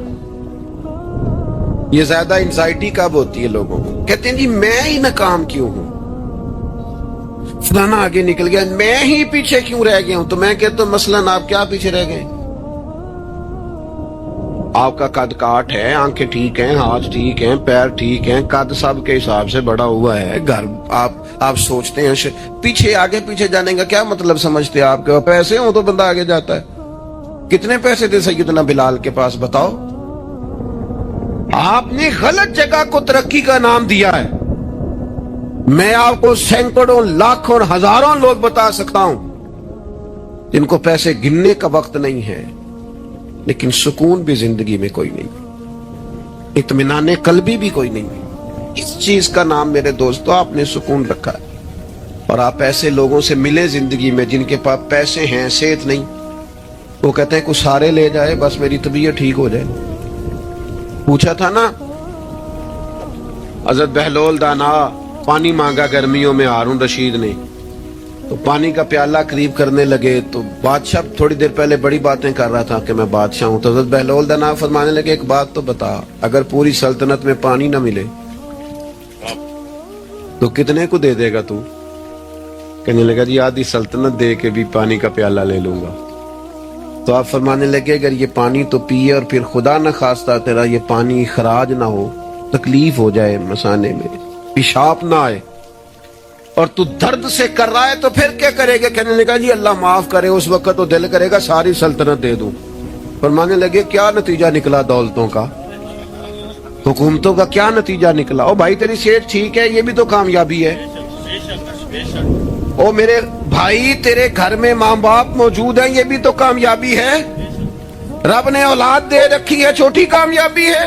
ये ज्यादा एंजाइटी कब होती है लोगों को? कहते हैं जी मैं ही नाकाम क्यों हूं, फलाना आगे निकल गया, मैं ही पीछे क्यों रह गया हूं? तो मैं कहता हूं मसलन आप क्या पीछे रह गए? आपका कद काठ है, आंखें ठीक हैं, हाथ ठीक हैं, पैर ठीक हैं, कद सब के हिसाब से बड़ा हुआ है, घर आप सोचते हैं पीछे आगे पीछे जाने का क्या मतलब समझते हैं? आपके पैसे हो तो बंदा आगे जाता है। कितने पैसे थे सैयदना बिलाल के पास बताओ? आपने गलत जगह को तरक्की का नाम दिया है। मैं आपको सैकड़ों लाखों हजारों लोग बता सकता हूं जिनको पैसे गिनने का वक्त नहीं है, लेकिन सुकून भी जिंदगी में कोई नहीं, इत्मीनान कल्बी भी कोई नहीं। इस चीज का नाम मेरे दोस्तों आपने सुकून रखा है। और आप ऐसे लोगों से मिले जिंदगी में जिनके पास पैसे हैं, सेहत नहीं, वो कहते हैं कुछ सारे ले जाए बस मेरी तबीयत ठीक हो जाए। पूछा था ना हजरत बहलोल दाना पानी मांगा गर्मियों में हारून रशीद ने, तो पानी का प्याला करीब करने लगे तो बादशाह थोड़ी देर पहले बड़ी बातें कर रहा था कि मैं बादशाह हूं, तो हजरत बहलोल दाना फरमाने लगे एक बात तो बता, अगर पूरी सल्तनत में पानी ना मिले तो कितने को दे देगा तू? कहने लगा जी आधी सल्तनत दे के भी पानी का प्याला ले लूंगा। तो आप फरमाने लगे अगर ये पानी तो पिए और फिर खुदा न खास्ता तेरा ये पानी खराज ना हो, तकलीफ हो जाए, मसाने में पेशाब ना आए और तू दर्द से कर रहा है तो फिर क्या करेगा? कहने लगा जी अल्लाह माफ करे, उस वक्त तो दिल करेगा सारी सल्तनत दे दूं। फरमाने लगे क्या नतीजा निकला दौलतों का, हुकूमतों का क्या नतीजा निकला? ओ भाई तेरी सेहत ठीक है, ये भी तो कामयाबी है। ओ मेरे भाई तेरे घर में माँ बाप मौजूद हैं, ये भी तो कामयाबी है। रब ने औलाद दे रखी है, छोटी कामयाबी है।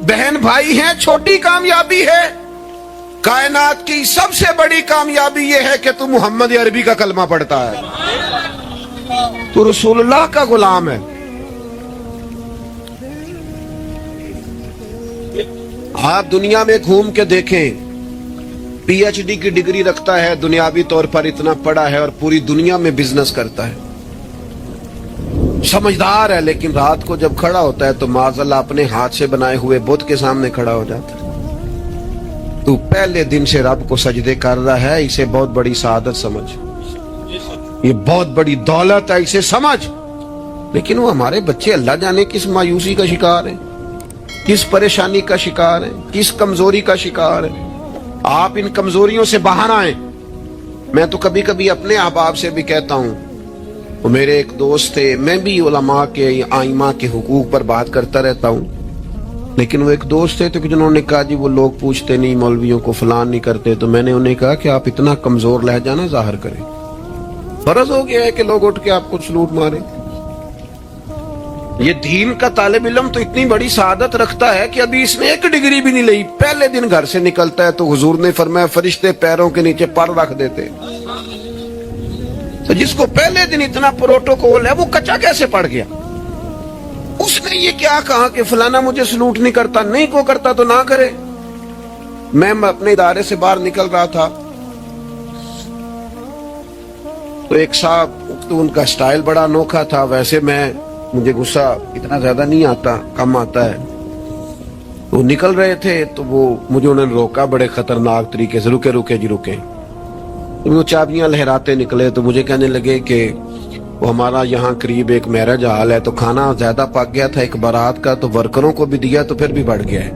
बहन भाई हैं, छोटी कामयाबी है। कायनात की सबसे बड़ी कामयाबी ये है कि तू मोहम्मद अरबी का कलमा पढ़ता है, तू रसूलुल्लाह का गुलाम है। आप दुनिया में घूम के देखें, पीएचडी की डिग्री रखता है, दुनियावी तौर पर इतना पढ़ा है और पूरी दुनिया में बिजनेस करता है, समझदार है, लेकिन रात को जब खड़ा होता है तो माज़अल्लाह अपने हाथ से बनाए हुए बुत के सामने खड़ा हो जाता है। तू पहले दिन से रब को सजदे कर रहा है, इसे बहुत बड़ी सादत समझ, ये बहुत बड़ी दौलत है, इसे समझ। लेकिन वो हमारे बच्चे अल्लाह जाने किस मायूसी का शिकार है, किस परेशानी का शिकार है, किस कमजोरी का शिकार है। आप इन कमजोरियों से बाहर आए। मैं तो कभी कभी अपने अहबाब से भी कहता हूँ, वो मेरे एक दोस्त थे, मैं भी उलमा के आइमा के हुकूक पर बात करता रहता हूँ, लेकिन वो एक दोस्त थे तो जिन्होंने कहा जी वो लोग पूछते नहीं, मौलवियों को फलान नहीं करते, तो मैंने उन्हें कहा कि आप इतना कमजोर लहजा ना जाहिर करें, फर्ज हो गया है कि लोग उठ के आपको सलूट मारे। ये दीन का तालिब इल्म तो इतनी बड़ी सादत रखता है कि अभी इसने एक डिग्री भी नहीं ली, पहले दिन घर से निकलता है तो हुजूर ने फरमाया फरिश्ते पैरों के नीचे पर रख देते। तो जिसको पहले दिन इतना प्रोटोकॉल है वो कच्चा कैसे पड़ गया? उसने ये क्या कहा कि फलाना मुझे सलूट नहीं करता, नहीं को करता तो ना करे। मैं अपने इदारे से बाहर निकल रहा था تو ایک صاحب تو ان کا سٹائل بڑا انوکھا تھا. ویسے مجھے غصہ اتنا زیادہ نہیں آتا, کم آتا ہے. وہ نکل رہے تھے تو مجھے انہوں نے روکا بڑے خطرناک طریقے سے, رکے رکے جی رکے. وہ چابیاں لہراتے نکلے تو مجھے کہنے لگے کہ وہ ہمارا یہاں قریب ایک میرج ہال ہے, تو کھانا زیادہ پک گیا تھا ایک بارات کا, تو ورکروں کو بھی دیا تو پھر بھی بڑھ گیا ہے,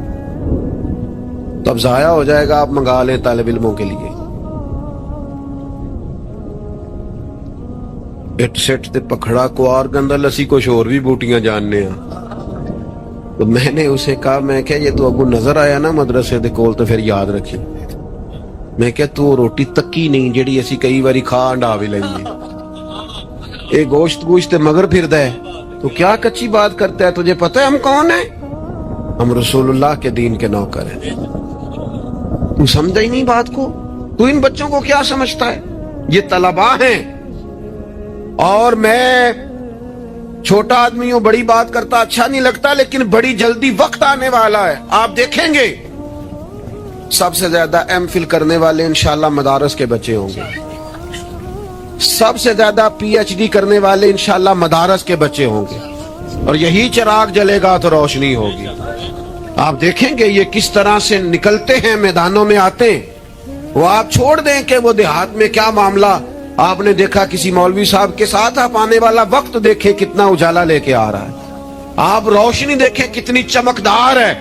تو اب ضائع ہو جائے گا, آپ منگا لیں طالب علموں کے لیے. اٹ سٹ تے پکھڑا کو اور گندہ لسی کچھ اور بھی بوٹیاں جاننے ہیں. تو میں نے اسے کہا, میں کہ یہ تو اگو نظر آیا نا مدرسے دے کول, تو پھر یاد رکھی. میں کہ تو روٹی تکی نہیں جیڑی اسی کئی باری کھا انڈا بھی لیں. اے گوشت مگر پھردا ہے, تو کیا کچی بات کرتا ہے, تجھے پتہ ہے ہم کون ہیں؟ ہم رسول اللہ کے دین کے نوکر ہیں. تو سمجھا ہی نہیں بات کو. تو ان بچوں کو کیا سمجھتا ہے؟ یہ طلباء ہیں, اور میں چھوٹا آدمی ہوں, بڑی بات کرتا اچھا نہیں لگتا, لیکن بڑی جلدی وقت آنے والا ہے, آپ دیکھیں گے سب سے زیادہ ایم فل کرنے والے انشاءاللہ مدارس کے بچے ہوں گے, سب سے زیادہ پی ایچ ڈی کرنے والے انشاءاللہ مدارس کے بچے ہوں گے, اور یہی چراغ جلے گا تو روشنی ہوگی. آپ دیکھیں گے یہ کس طرح سے نکلتے ہیں, میدانوں میں آتے ہیں. وہ آپ چھوڑ دیں کہ وہ دیہات میں کیا معاملہ, آپ نے دیکھا کسی مولوی صاحب کے ساتھ آپ آنے والا وقت دیکھیں کتنا اجالا لے کے آ رہا ہے, آپ روشنی دیکھیں کتنی چمکدار ہے,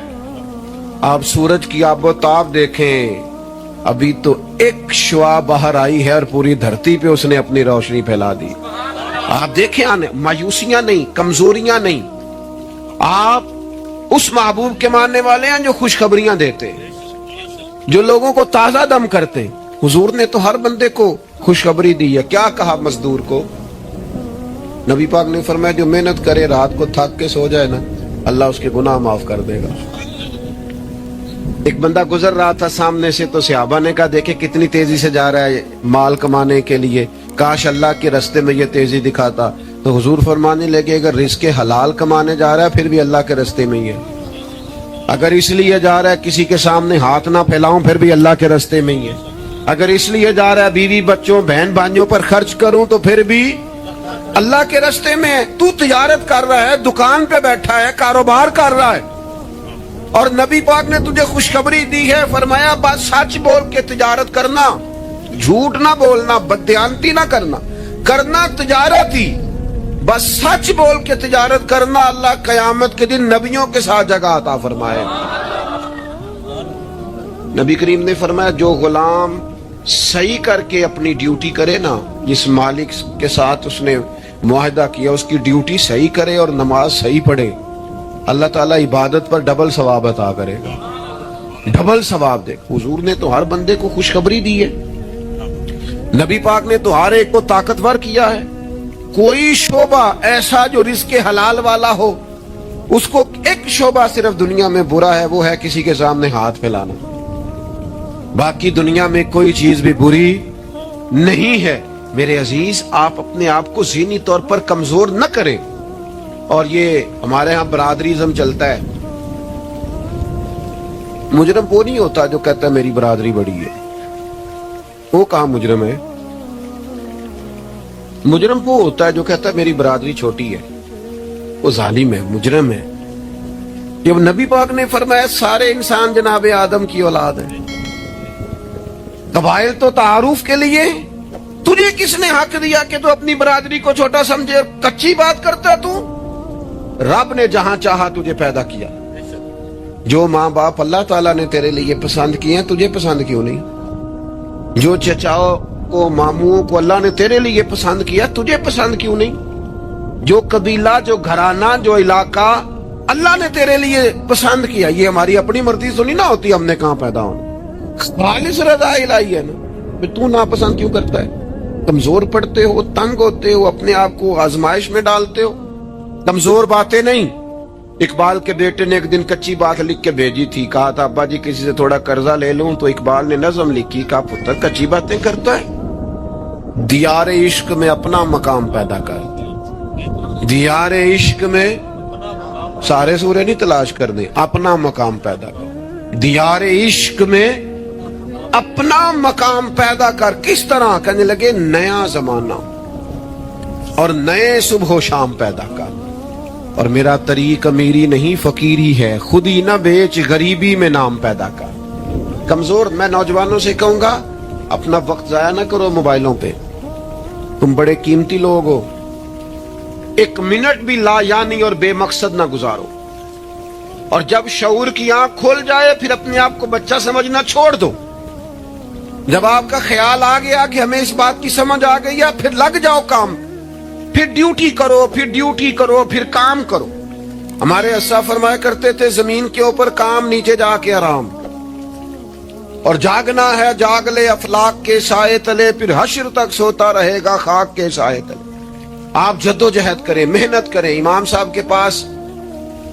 آپ سورج کی آب و تاب دیکھیں, ابھی تو ایک شعاع باہر آئی ہے اور پوری دھرتی پہ اس نے اپنی روشنی پھیلا دی. آپ دیکھیں, آنے مایوسیاں نہیں, کمزوریاں نہیں. آپ اس محبوب کے ماننے والے ہیں جو خوشخبریاں دیتے ہیں, جو لوگوں کو تازہ دم کرتے ہیں. حضور نے تو ہر بندے کو خوشخبری دی ہے. کیا کہا مزدور کو؟ نبی پاک نے فرمایا جو محنت کرے رات کو تھک کے سو جائے نا, اللہ اس کے گناہ معاف کر دے گا. ایک بندہ گزر رہا تھا سامنے سے, تو صحابہ نے کہا دیکھیں کتنی تیزی سے جا رہا ہے مال کمانے کے لیے, کاش اللہ کے رستے میں یہ تیزی دکھاتا. تو حضور فرمانے لگے اگر رزق حلال کمانے جا رہا ہے پھر بھی اللہ کے رستے میں ہی ہے, اگر اس لیے جا رہا ہے کسی کے سامنے ہاتھ نہ پھیلاؤں پھر بھی اللہ کے رستے میں ہی ہے, اگر اس لیے جا رہا ہے بیوی بچوں بہن بھائیوں پر خرچ کروں تو پھر بھی اللہ کے رستے میں ہے. تو تجارت کر رہا ہے, دکان پہ بیٹھا ہے, کاروبار کر رہا ہے, اور نبی پاک نے تجھے خوشخبری دی ہے, فرمایا بات سچ بول کے تجارت کرنا, جھوٹ نہ بولنا, بددیانتی نہ کرنا, کرنا تجارت ہی, بس سچ بول کے تجارت کرنا. اللہ قیامت کے دن نبیوں کے ساتھ جگہ عطا فرمائے. نبی کریم نے فرمایا جو غلام صحیح کر کے اپنی ڈیوٹی کرے نا, جس مالک کے ساتھ اس نے معاہدہ کیا اس کی ڈیوٹی صحیح کرے اور نماز صحیح پڑھے, اللہ تعالیٰ عبادت پر ڈبل ثواب عطا کرے گا, ڈبل ثواب دے. حضور نے تو ہر بندے کو خوشخبری دی ہے, نبی پاک نے تو ہر ایک کو طاقتور کیا ہے. کوئی شعبہ ایسا جو رزق حلال والا ہو, اس کو ایک شعبہ صرف دنیا میں برا ہے, وہ ہے کسی کے سامنے ہاتھ پھیلانا. باقی دنیا میں کوئی چیز بھی بری نہیں ہے. میرے عزیز, آپ اپنے آپ کو ذہنی طور پر کمزور نہ کریں. اور یہ ہمارے ہاں برادریزم چلتا ہے, مجرم وہ نہیں ہوتا جو کہتا ہے میری برادری بڑی ہے. وہ کہاں مجرم ہے؟ مجرم وہ ہوتا ہے جو کہتا ہے میری برادری چھوٹی ہے, وہ ظالم ہے, مجرم ہے. جب نبی پاک نے فرمایا سارے انسان جناب آدم کی اولاد ہیں, قبائل تو تعارف کے لیے, تجھے کس نے حق دیا کہ تو اپنی برادری کو چھوٹا سمجھے؟ کچی بات کرتا ہے تو. رب نے جہاں چاہا تجھے پیدا کیا. جو ماں باپ اللہ تعالیٰ نے تیرے لیے پسند کیے ہیں تجھے پسند کیوں نہیں؟ جو چچاؤ کو ماموں کو اللہ نے تیرے لیے پسند کیا تجھے پسند کیوں نہیں؟ جو قبیلہ, جو گھرانہ, جو علاقہ اللہ نے تیرے لیے پسند کیا, یہ ہماری اپنی مرضی سنی نہ ہوتی, ہم نے کہاں پیدا ہونا, خالص رضا الہی ہے نا. تو ناپسند کیوں کرتا ہے؟ کمزور پڑتے ہو, تنگ ہوتے ہو, اپنے آپ کو آزمائش میں ڈالتے ہو. کمزور باتیں نہیں. اقبال کے بیٹے نے ایک دن کچی بات لکھ کے بھیجی تھی, کہا تھا ابا جی کسی سے تھوڑا قرضہ لے لوں, تو اقبال نے نظم لکھی, کہا پتر کچی باتیں کرتا ہے, دیار عشق میں اپنا مقام پیدا کر. دیار عشق میں سارے سورے نہیں تلاش کرنے, اپنا مقام پیدا کر. دیار عشق میں اپنا مقام پیدا کر. کس طرح؟ کہنے لگے نیا زمانہ, اور نئے صبح و شام پیدا کر. اور میرا طریق امیری نہیں فقیری ہے، خود ہی نہ بیچ غریبی میں نام پیدا کر. کمزور میں نوجوانوں سے کہوں گا اپنا وقت ضائع نہ کرو موبائلوں پہ، تم بڑے قیمتی لوگ ہو. ایک منٹ بھی لا یعنی اور بے مقصد نہ گزارو. اور جب شعور کی آنکھ کھول جائے پھر اپنے آپ کو بچہ سمجھنا چھوڑ دو. جب آپ کا خیال آ گیا کہ ہمیں اس بات کی سمجھ آ گئی ہے، پھر لگ جاؤ کام، پھر ڈیوٹی کرو، پھر ڈیوٹی کرو، پھر کام کرو. ہمارے اسا فرمایا کرتے تھے زمین کے اوپر کام، نیچے جا کے آرام. اور جاگنا ہے جاگ لے افلاق کے سائے تلے، پھر حشر تک سوتا رہے گا خاک کے سائے تلے. آپ جدوجہد کریں، محنت کریں. امام صاحب کے پاس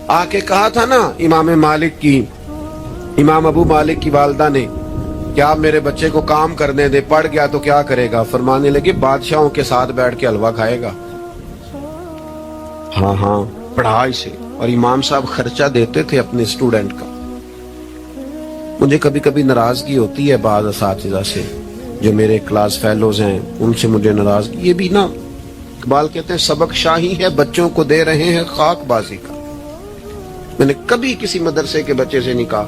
آ کے کہا تھا نا امام ابو مالک کی والدہ نے کہ آپ میرے بچے کو کام کرنے دے، پڑھ گیا تو کیا کرے گا؟ فرمانے لگے بادشاہوں کے ساتھ بیٹھ کے حلوہ کھائے گا. ہاں پڑھا اسے. اور امام صاحب خرچہ دیتے تھے اپنے اسٹوڈنٹ کا. مجھے کبھی کبھی ناراضگی ہوتی ہے بعض اساتذہ سے جو میرے کلاس فیلوز ہیں، ان سے مجھے ناراضگی. یہ بھی نا اقبال کہتے ہیں سبق شاہی ہے بچوں کو دے رہے ہیں خاک بازی کا. میں نے کبھی کسی مدرسے کے بچے سے نہیں کہا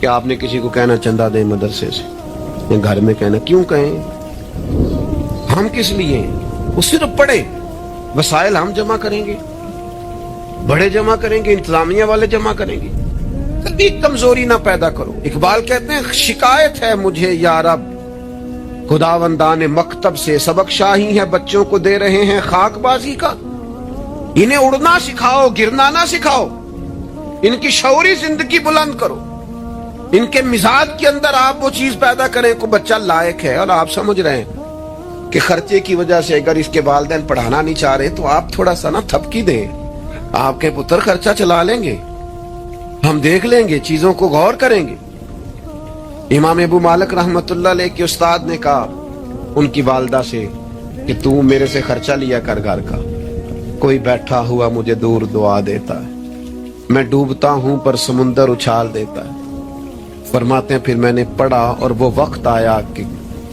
کہ آپ نے کسی کو کہنا چندہ دیں مدرسے سے، گھر میں کہنا. کیوں کہیں؟ ہم کس لیے؟ وہ صرف پڑھے، وسائل ہم جمع کریں گے، بڑے جمع کریں گے، انتظامیہ والے جمع کریں گے. کبھی کمزوری نہ پیدا کرو. اقبال کہتے ہیں شکایت ہے مجھے یا رب خداوندان مکتب سے، سبق شاہی ہے بچوں کو دے رہے ہیں خاک بازی کا. انہیں اڑنا سکھاؤ، گرنا نہ سکھاؤ. ان کی شعوری زندگی بلند کرو. ان کے مزاج کے اندر آپ وہ چیز پیدا کریں کو بچہ لائق ہے. اور آپ سمجھ رہے ہیں کہ خرچے کی وجہ سے اگر اس کے والدین پڑھانا نہیں چاہ رہے تو آپ تھوڑا سا نا تھپکی دیں. آپ کے پتر خرچہ چلا لیں گے، ہم دیکھ لیں گے، چیزوں کو غور کریں گے. امام ابو مالک رحمت اللہ علیہ کے استاد نے کہا ان کی والدہ سے کہ تو میرے سے خرچہ لیا کر گھر کا. کوئی بیٹھا ہوا مجھے دور دعا دیتا ہے، میں ڈوبتا ہوں پر سمندر اچھال دیتا ہے. فرماتے ہیں پھر میں نے پڑھا اور وہ وقت آیا کہ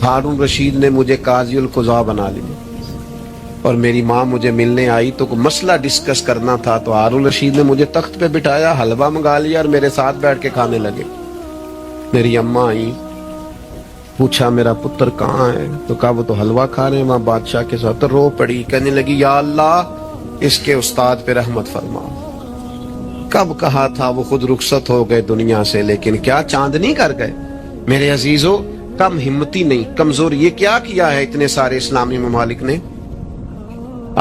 ہارون رشید نے مجھے قاضی القضاء بنا لیا. اور میری ماں مجھے ملنے آئی تو کوئی مسئلہ ڈسکس کرنا تھا تو ہارون رشید نے مجھے تخت پہ بٹھایا، حلوہ منگا لیا اور میرے ساتھ بیٹھ کے کھانے لگے. میری اماں آئی، پوچھا میرا پتر کہاں ہے؟ تو کہا وہ تو حلوہ کھا رہے ہیں وہاں بادشاہ کے ساتھ. تو رو پڑی، کہنے لگی یا اللہ اس کے استاد پہ رحمت فرما. کب کہا تھا وہ خود رخصت ہو گئے دنیا سے، لیکن کیا چاندنی کر گئے. میرے عزیزو کم ہمتی نہیں، کمزور. یہ کیا کیا ہے اتنے سارے اسلامی ممالک نے؟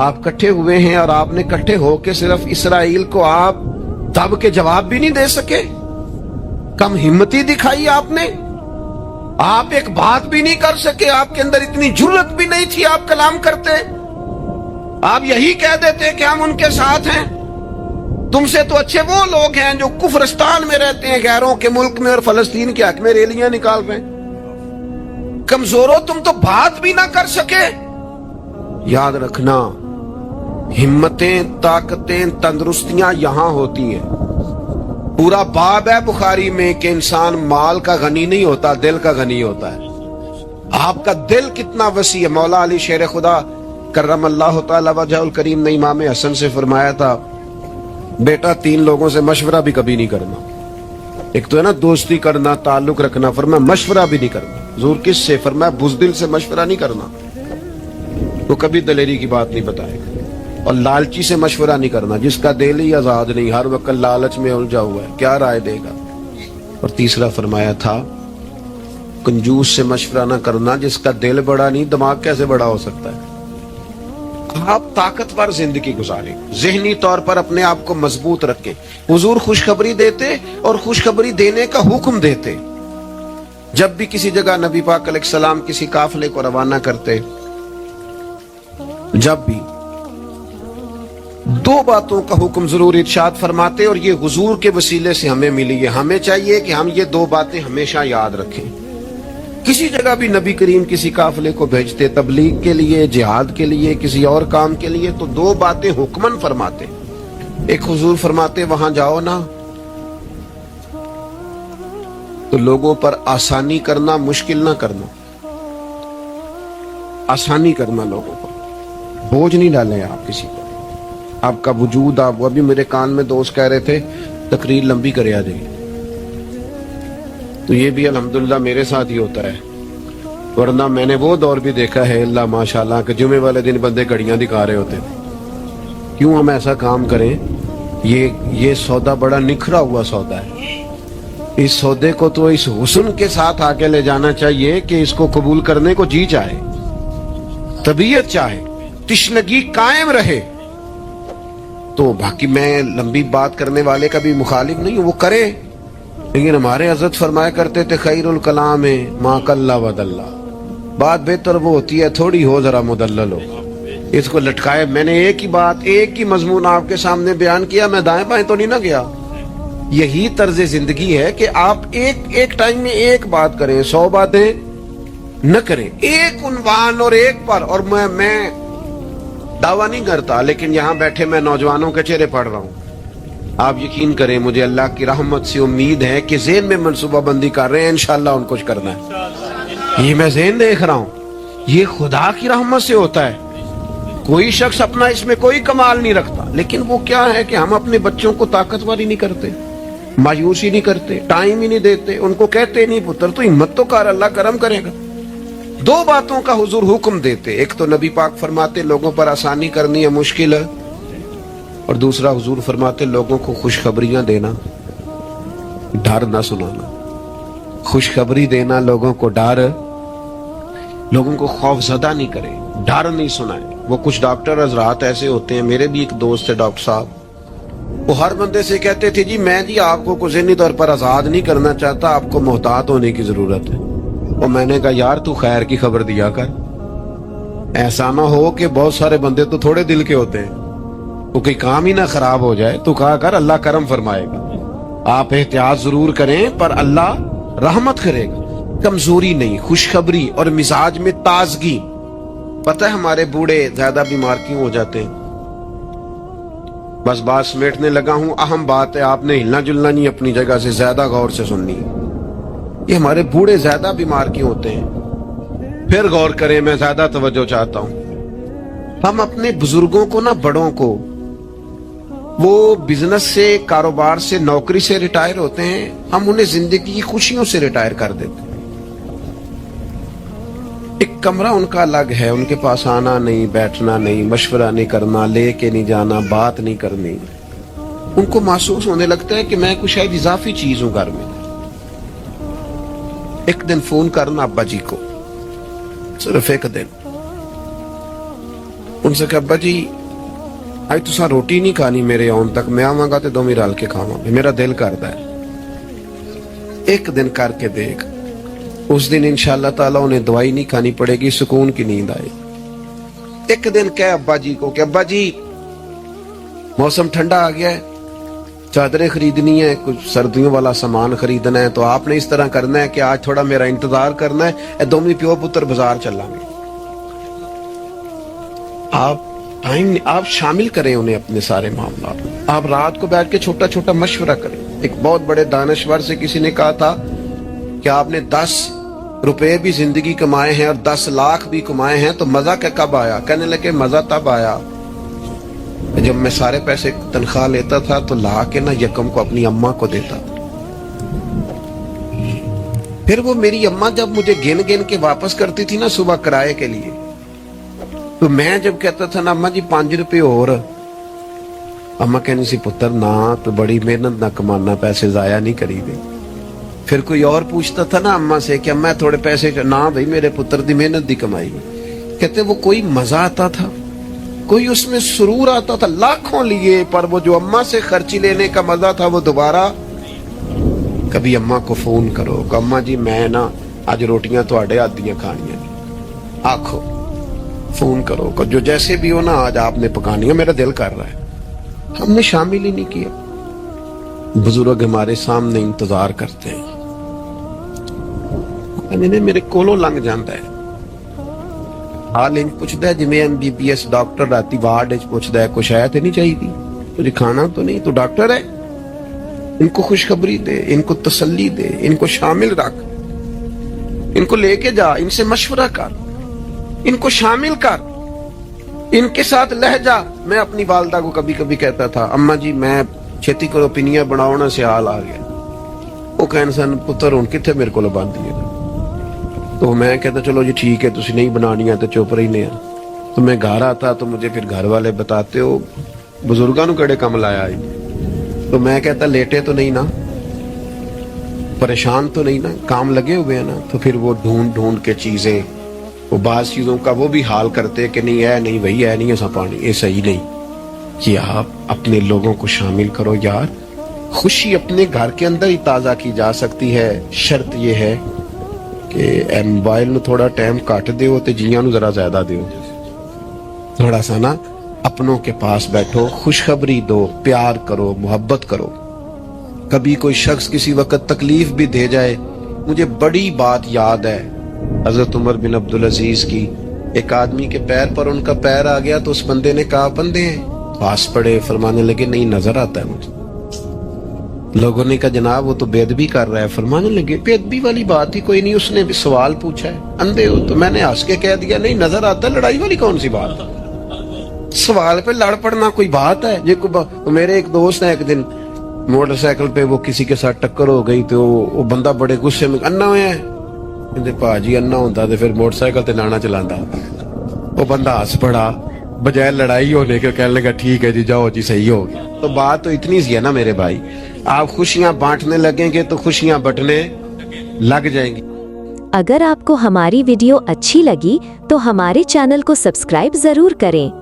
آپ کٹھے ہوئے ہیں اور آپ نے کٹھے ہو کے صرف اسرائیل کو آپ دب کے جواب بھی نہیں دے سکے. کم ہمتی دکھائی آپ نے. آپ ایک بات بھی نہیں کر سکے. آپ کے اندر اتنی جرأت بھی نہیں تھی آپ کلام کرتے. آپ یہی کہہ دیتے کہ ہم ان کے ساتھ ہیں. تم سے تو اچھے وہ لوگ ہیں جو کفرستان میں رہتے ہیں، غیروں کے ملک میں، اور فلسطین کے حق میں ریلیاں نکال رہے ہیں. کمزوروں تم تو بات بھی نہ کر سکے. یاد رکھنا ہمتیں، طاقتیں، تندرستیاں یہاں ہوتی ہیں. پورا باب ہے بخاری میں کہ انسان مال کا غنی نہیں ہوتا، دل کا غنی ہوتا ہے. آپ کا دل کتنا وسیع ہے. مولا علی شیر خدا کرم اللہ تعالی وجہ الکریم نے امام حسن سے فرمایا تھا بیٹا 3 لوگوں سے مشورہ بھی کبھی نہیں کرنا. ایک تو ہے نا دوستی کرنا، تعلق رکھنا. فرمایا مشورہ بھی نہیں کرنا. حضور کس سے؟ فرمایا بزدل سے مشورہ نہیں کرنا، وہ کبھی دلیری کی بات نہیں بتائے گا. اور لالچی سے مشورہ نہیں کرنا، جس کا دل ہی آزاد نہیں، ہر وقت لالچ میں الجھا ہوا ہے، کیا رائے دے گا. اور تیسرا فرمایا تھا کنجوس سے مشورہ نہ کرنا، جس کا دل بڑا نہیں دماغ کیسے بڑا ہو سکتا ہے. آپ طاقتور زندگی گزاریں، ذہنی طور پر اپنے آپ کو مضبوط رکھیں. حضور خوشخبری دیتے اور خوشخبری دینے کا حکم دیتے. جب بھی کسی جگہ نبی پاک علیہ السلام کسی قافلے کو روانہ کرتے، جب بھی 2 باتوں کا حکم ضرور ارشاد فرماتے، اور یہ حضور کے وسیلے سے ہمیں ملی ہے. ہمیں چاہیے کہ ہم یہ 2 باتیں ہمیشہ یاد رکھیں. کسی جگہ بھی نبی کریم کسی قافلے کو بھیجتے تبلیغ کے لیے، جہاد کے لیے، کسی اور کام کے لیے، تو 2 باتیں حکمن فرماتے. ایک حضور فرماتے وہاں جاؤ نا تو لوگوں پر آسانی کرنا، مشکل نہ کرنا. آسانی کرنا لوگوں پر. बोझ नहीं डालें आप किसी को, आपका वजूद आप, वो अभी मेरे कान में दोस्त कह रहे थे तकरीर लंबी करे आ जाइए, तो ये भी अल्हम्दुलिल्लाह मेरे साथ ही होता है, वरना मैंने वो दौर भी देखा है अल्लाह माशाल्लाह कि जुमे वाले दिन बंदे घड़ियां दिखा रहे होते थे। क्यों हम ऐसा काम करें? ये सौदा बड़ा निखरा हुआ सौदा है, इस सौदे को तो इस हुस्न के साथ आगे ले जाना चाहिए कि इसको कबूल करने को जी चाहे, तबीयत चाहे, तिश्नगी कायम रहे। तो बाकी मैं लंबी बात करने वाले का भी मुखालिफ नहीं हूं, वो करे, लेकिन हमारे हजरत फरमाया करते थे खैरुल कलाम मा कल्ला वदल्ला, बात बेहतर वो होती है थोड़ी हो जरा मुदल्लल हो, इसको लटकाए। मैंने एक ही बात, एक ही मजमून आपके सामने बयान किया, मैं दाएं बाएं तो नहीं ना गया। यही तर्ज जिंदगी है कि आप एक टाइम में एक बात करें, 100 बातें न करें, एक उन्वान और एक पर। और मैं दावा नहीं करता, लेकिन यहाँ बैठे मैं नौजवानों के चेहरे पढ़ रहा हूँ, आप यकीन करें मुझे अल्लाह की रहमत से उम्मीद है कि ज़हन में मनसूबा बंदी कर रहे हैं, इंशाअल्लाह उनको कुछ करना है। ये मैं ज़हन देख रहा हूँ, ये खुदा की रहमत से होता है। कोई शख्स अपना इसमें कोई कमाल नहीं रखता, लेकिन वो क्या है कि हम अपने बच्चों को ताकतवर ही नहीं करते, मायूसी नहीं करते, टाइम ही नहीं देते, उनको कहते नहीं पुत्र तो हिम्मत तो कर, अल्लाह करम करेगा। 2 बातों का हुजूर हुक्म देते, एक तो नबी पाक फरमाते लोगों पर आसानी करनी है मुश्किल है, और दूसरा हुजूर फरमाते लोगों को खुशखबरियां देना, डर ना सुनाना। खुशखबरी देना लोगों को, डर, लोगों को खौफजदा नहीं करे, डर नहीं सुनाए। वो कुछ डॉक्टर हजरात ऐसे होते हैं, मेरे भी एक दोस्त है डॉक्टर साहब, वो हर बंदे से कहते थे जी मैं जी आपको कुछ ज़हनी तौर पर आजाद नहीं करना चाहता, आपको मोहतात होने की जरूरत है। और मैंने कहा यार तू खैर की खबर दिया कर, ऐसा ना हो कि बहुत सारे बंदे तो थोड़े दिल के होते हैं, तो कोई काम ही ना खराब हो जाए। तो कहा कर अल्लाह करम फरमाएगा, आप एहतियात जरूर करें पर अल्लाह रहमत करेगा। कमजोरी नहीं, खुशखबरी और मिजाज में ताजगी। पता है हमारे बूढ़े ज्यादा बीमार क्यों हो जाते हैं? बस बात समेटने लगा हूं, अहम बात है, आपने हिलना जुलना नहीं, अपनी जगह से ज्यादा गौर से सुननी है। ये हमारे बूढ़े ज्यादा बीमार क्यों होते हैं? फिर गौर करें, मैं ज्यादा तवज्जो चाहता हूं। हम अपने बुजुर्गों को ना, बड़ों को, वो बिजनेस से, कारोबार से, नौकरी से रिटायर होते हैं, हम उन्हें जिंदगी की खुशियों से रिटायर कर देते हैं। एक कमरा उनका अलग है, उनके पास आना नहीं, बैठना नहीं, मशवरा नहीं करना, लेके नहीं जाना, बात नहीं करनी। उनको महसूस होने लगता है कि मैं कुछ शायद इजाफी चीज हूं घर में। एक दिन फोन करना अब्बा जी को, सिर्फ एक दिन, उनसे कहा अब्बा जी आज तुसा रोटी नहीं खानी मेरे आउन तक, मैं आवांगा तो दोवें रल के खावांगे, मेरा दिल करदा है। एक दिन करके देख, उस दिन इंशाअल्लाह ताला उन्हें दवाई नहीं खानी पड़ेगी, सुकून की नींद आएगी। एक दिन कह अब्बा जी को कि अब्बा जी मौसम ठंडा आ गया है, चादरें खरीदनी है, कुछ सर्दियों वाला सामान खरीदना है, तो आपने इस तरह करना है कि आज थोड़ा मेरा इंतजार करना है, दोवें प्यो पुत्र बाजार चलांगे। आप टाइम, आप शामिल करें उन्हें अपने सारे मामला। आप रात को बैठ के छोटा छोटा मशवरा करें। एक बहुत बड़े दानश्वर से किसी ने कहा था कि आपने 10 रुपए भी जिंदगी कमाए हैं और 10 लाख भी कमाए हैं, तो मजा क्या कब आया? कहने लगे मजा तब आया जब मैं सारे पैसे तनख्वाह लेता था तो ला के ना यकम को अपनी अम्मा को देता था। फिर वो मेरी अम्मा जब मुझे गिन गिन के वापस करती थी ना सुबह किराए के लिए, तो मैं जब कहता था ना अम्मा जी 5 रुपए और, अम्मा कहनी सी पुत्र ना तो बड़ी मेहनत ना कमाना, पैसे जाया नहीं करी दे। फिर कोई और पूछता था ना अम्मा से कि अम्मा थोड़े पैसे, ना भाई मेरे पुत्र दी मेहनत दी कमाई। कहते वो कोई मजा आता था, कोई उसमें सुरूर आता था, लाखों लिए, पर वो जो अम्मा से खर्ची लेने का मजा था वो दोबारा। कभी अम्मा को फोन करो कि अम्मा जी मैं ना आज रोटियां थोड़े हाथ दियां खानियां नहीं, आखो फोन करो कि जो जैसे भी हो ना आज आपने पकानी है, मेरा दिल कर रहा है। हमने शामिल ही नहीं किया। बुजुर्ग हमारे सामने इंतजार करते हैं, मेरे कोलों लंघ जाता है, हाल इंज पुछदा है जिवें MBBS डॉक्टर राती वार्ड च पुछदा है कुछ है तो नहीं चाहिए, तुझे खाना तो नहीं, तो डॉक्टर है। इनको खुशखबरी दे, इनको तसल्ली दे, इनको शामिल रख, इनको लेके जा, इनसे मशवरा कर, इनको शामिल कर। इनके साथ लहजा। मैं अपनी वालदा को कभी कभी कहता था, अम्मा जी मैं छेती करो पिनिया बनाओ ना, सियाल आ गया। वो कहने सन पुत्र हुण किथे मेरे को बनदी है। तो मैं कहता चलो जी ठीक है, तुसी नहीं बनानियां तो चुप रहने। तो मैं घर आता तो मुझे फिर घर वाले बताते हो बुजुर्गां नूं किहड़े काम लाया है। तो मैं कहता लेटे तो नहीं ना, परेशान तो नहीं ना, काम लगे हुए हैं ना। तो फिर वो ढूंढ ढूंढ के चीजें, वो बात चीजों का वो भी हाल करते कि नहीं है, नहीं वही है, नहीं ऐसा पानी, ये सही नहीं। कि आप अपने लोगों को शामिल करो यार। खुशी अपने घर के अंदर ही ताजा की जा सकती है। शर्त ये है कि मोबाइल ਨੂੰ थोड़ा टाइम घट ਦਿਓ ਤੇ ਜੀਆਂ ਨੂੰ जरा ज्यादा ਦਿਓ। थोड़ा सा ना अपनों के पास बैठो, खुशखबरी दो, प्यार करो, मोहब्बत करो। कभी कोई शख्स किसी वक्त तकलीफ भी दे जाए, मुझे बड़ी बात याद है हजरत उमर बिन अब्दुल अजीज की। एक आदमी के पैर पर उनका पैर आ गया तो उस बंदे ने कहा बंदे हैं, पास पड़े, फरमाने लगे नहीं नजर आता है मुझे। लोगों ने कहा जनाब वो तो बेदबी कर रहा है। फरमाने लगे बेदबी वाली बात ही कोई नहीं, उसने भी सवाल पूछा है, अंधे हो? तो मैंने हंस के कह दिया नहीं नजर आता, लड़ाई वाली कौन सी बात है, सवाल पे लड़ पड़ना कोई बात है? ये तो मेरे एक दोस्त है, एक दिन मोटरसाइकिल पे वो किसी के साथ टक्कर हो गई तो वो बंदा बड़े गुस्से में अन्ना हुआ है, कहते भाजी अन्ना होता तो फिर मोटरसाइकिल ते नाना चलाता। वो बंदा हंस पड़ा, बजाय लड़ाई होने के कहने लगा ठीक है जी जाओ जी सही हो गया। तो बात तो इतनी सी है ना मेरे भाई, आप खुशियां बांटने लगेंगे तो खुशियां बंटने लग जाएंगी। अगर आपको हमारी वीडियो अच्छी लगी तो हमारे चैनल को सब्सक्राइब जरूर करें।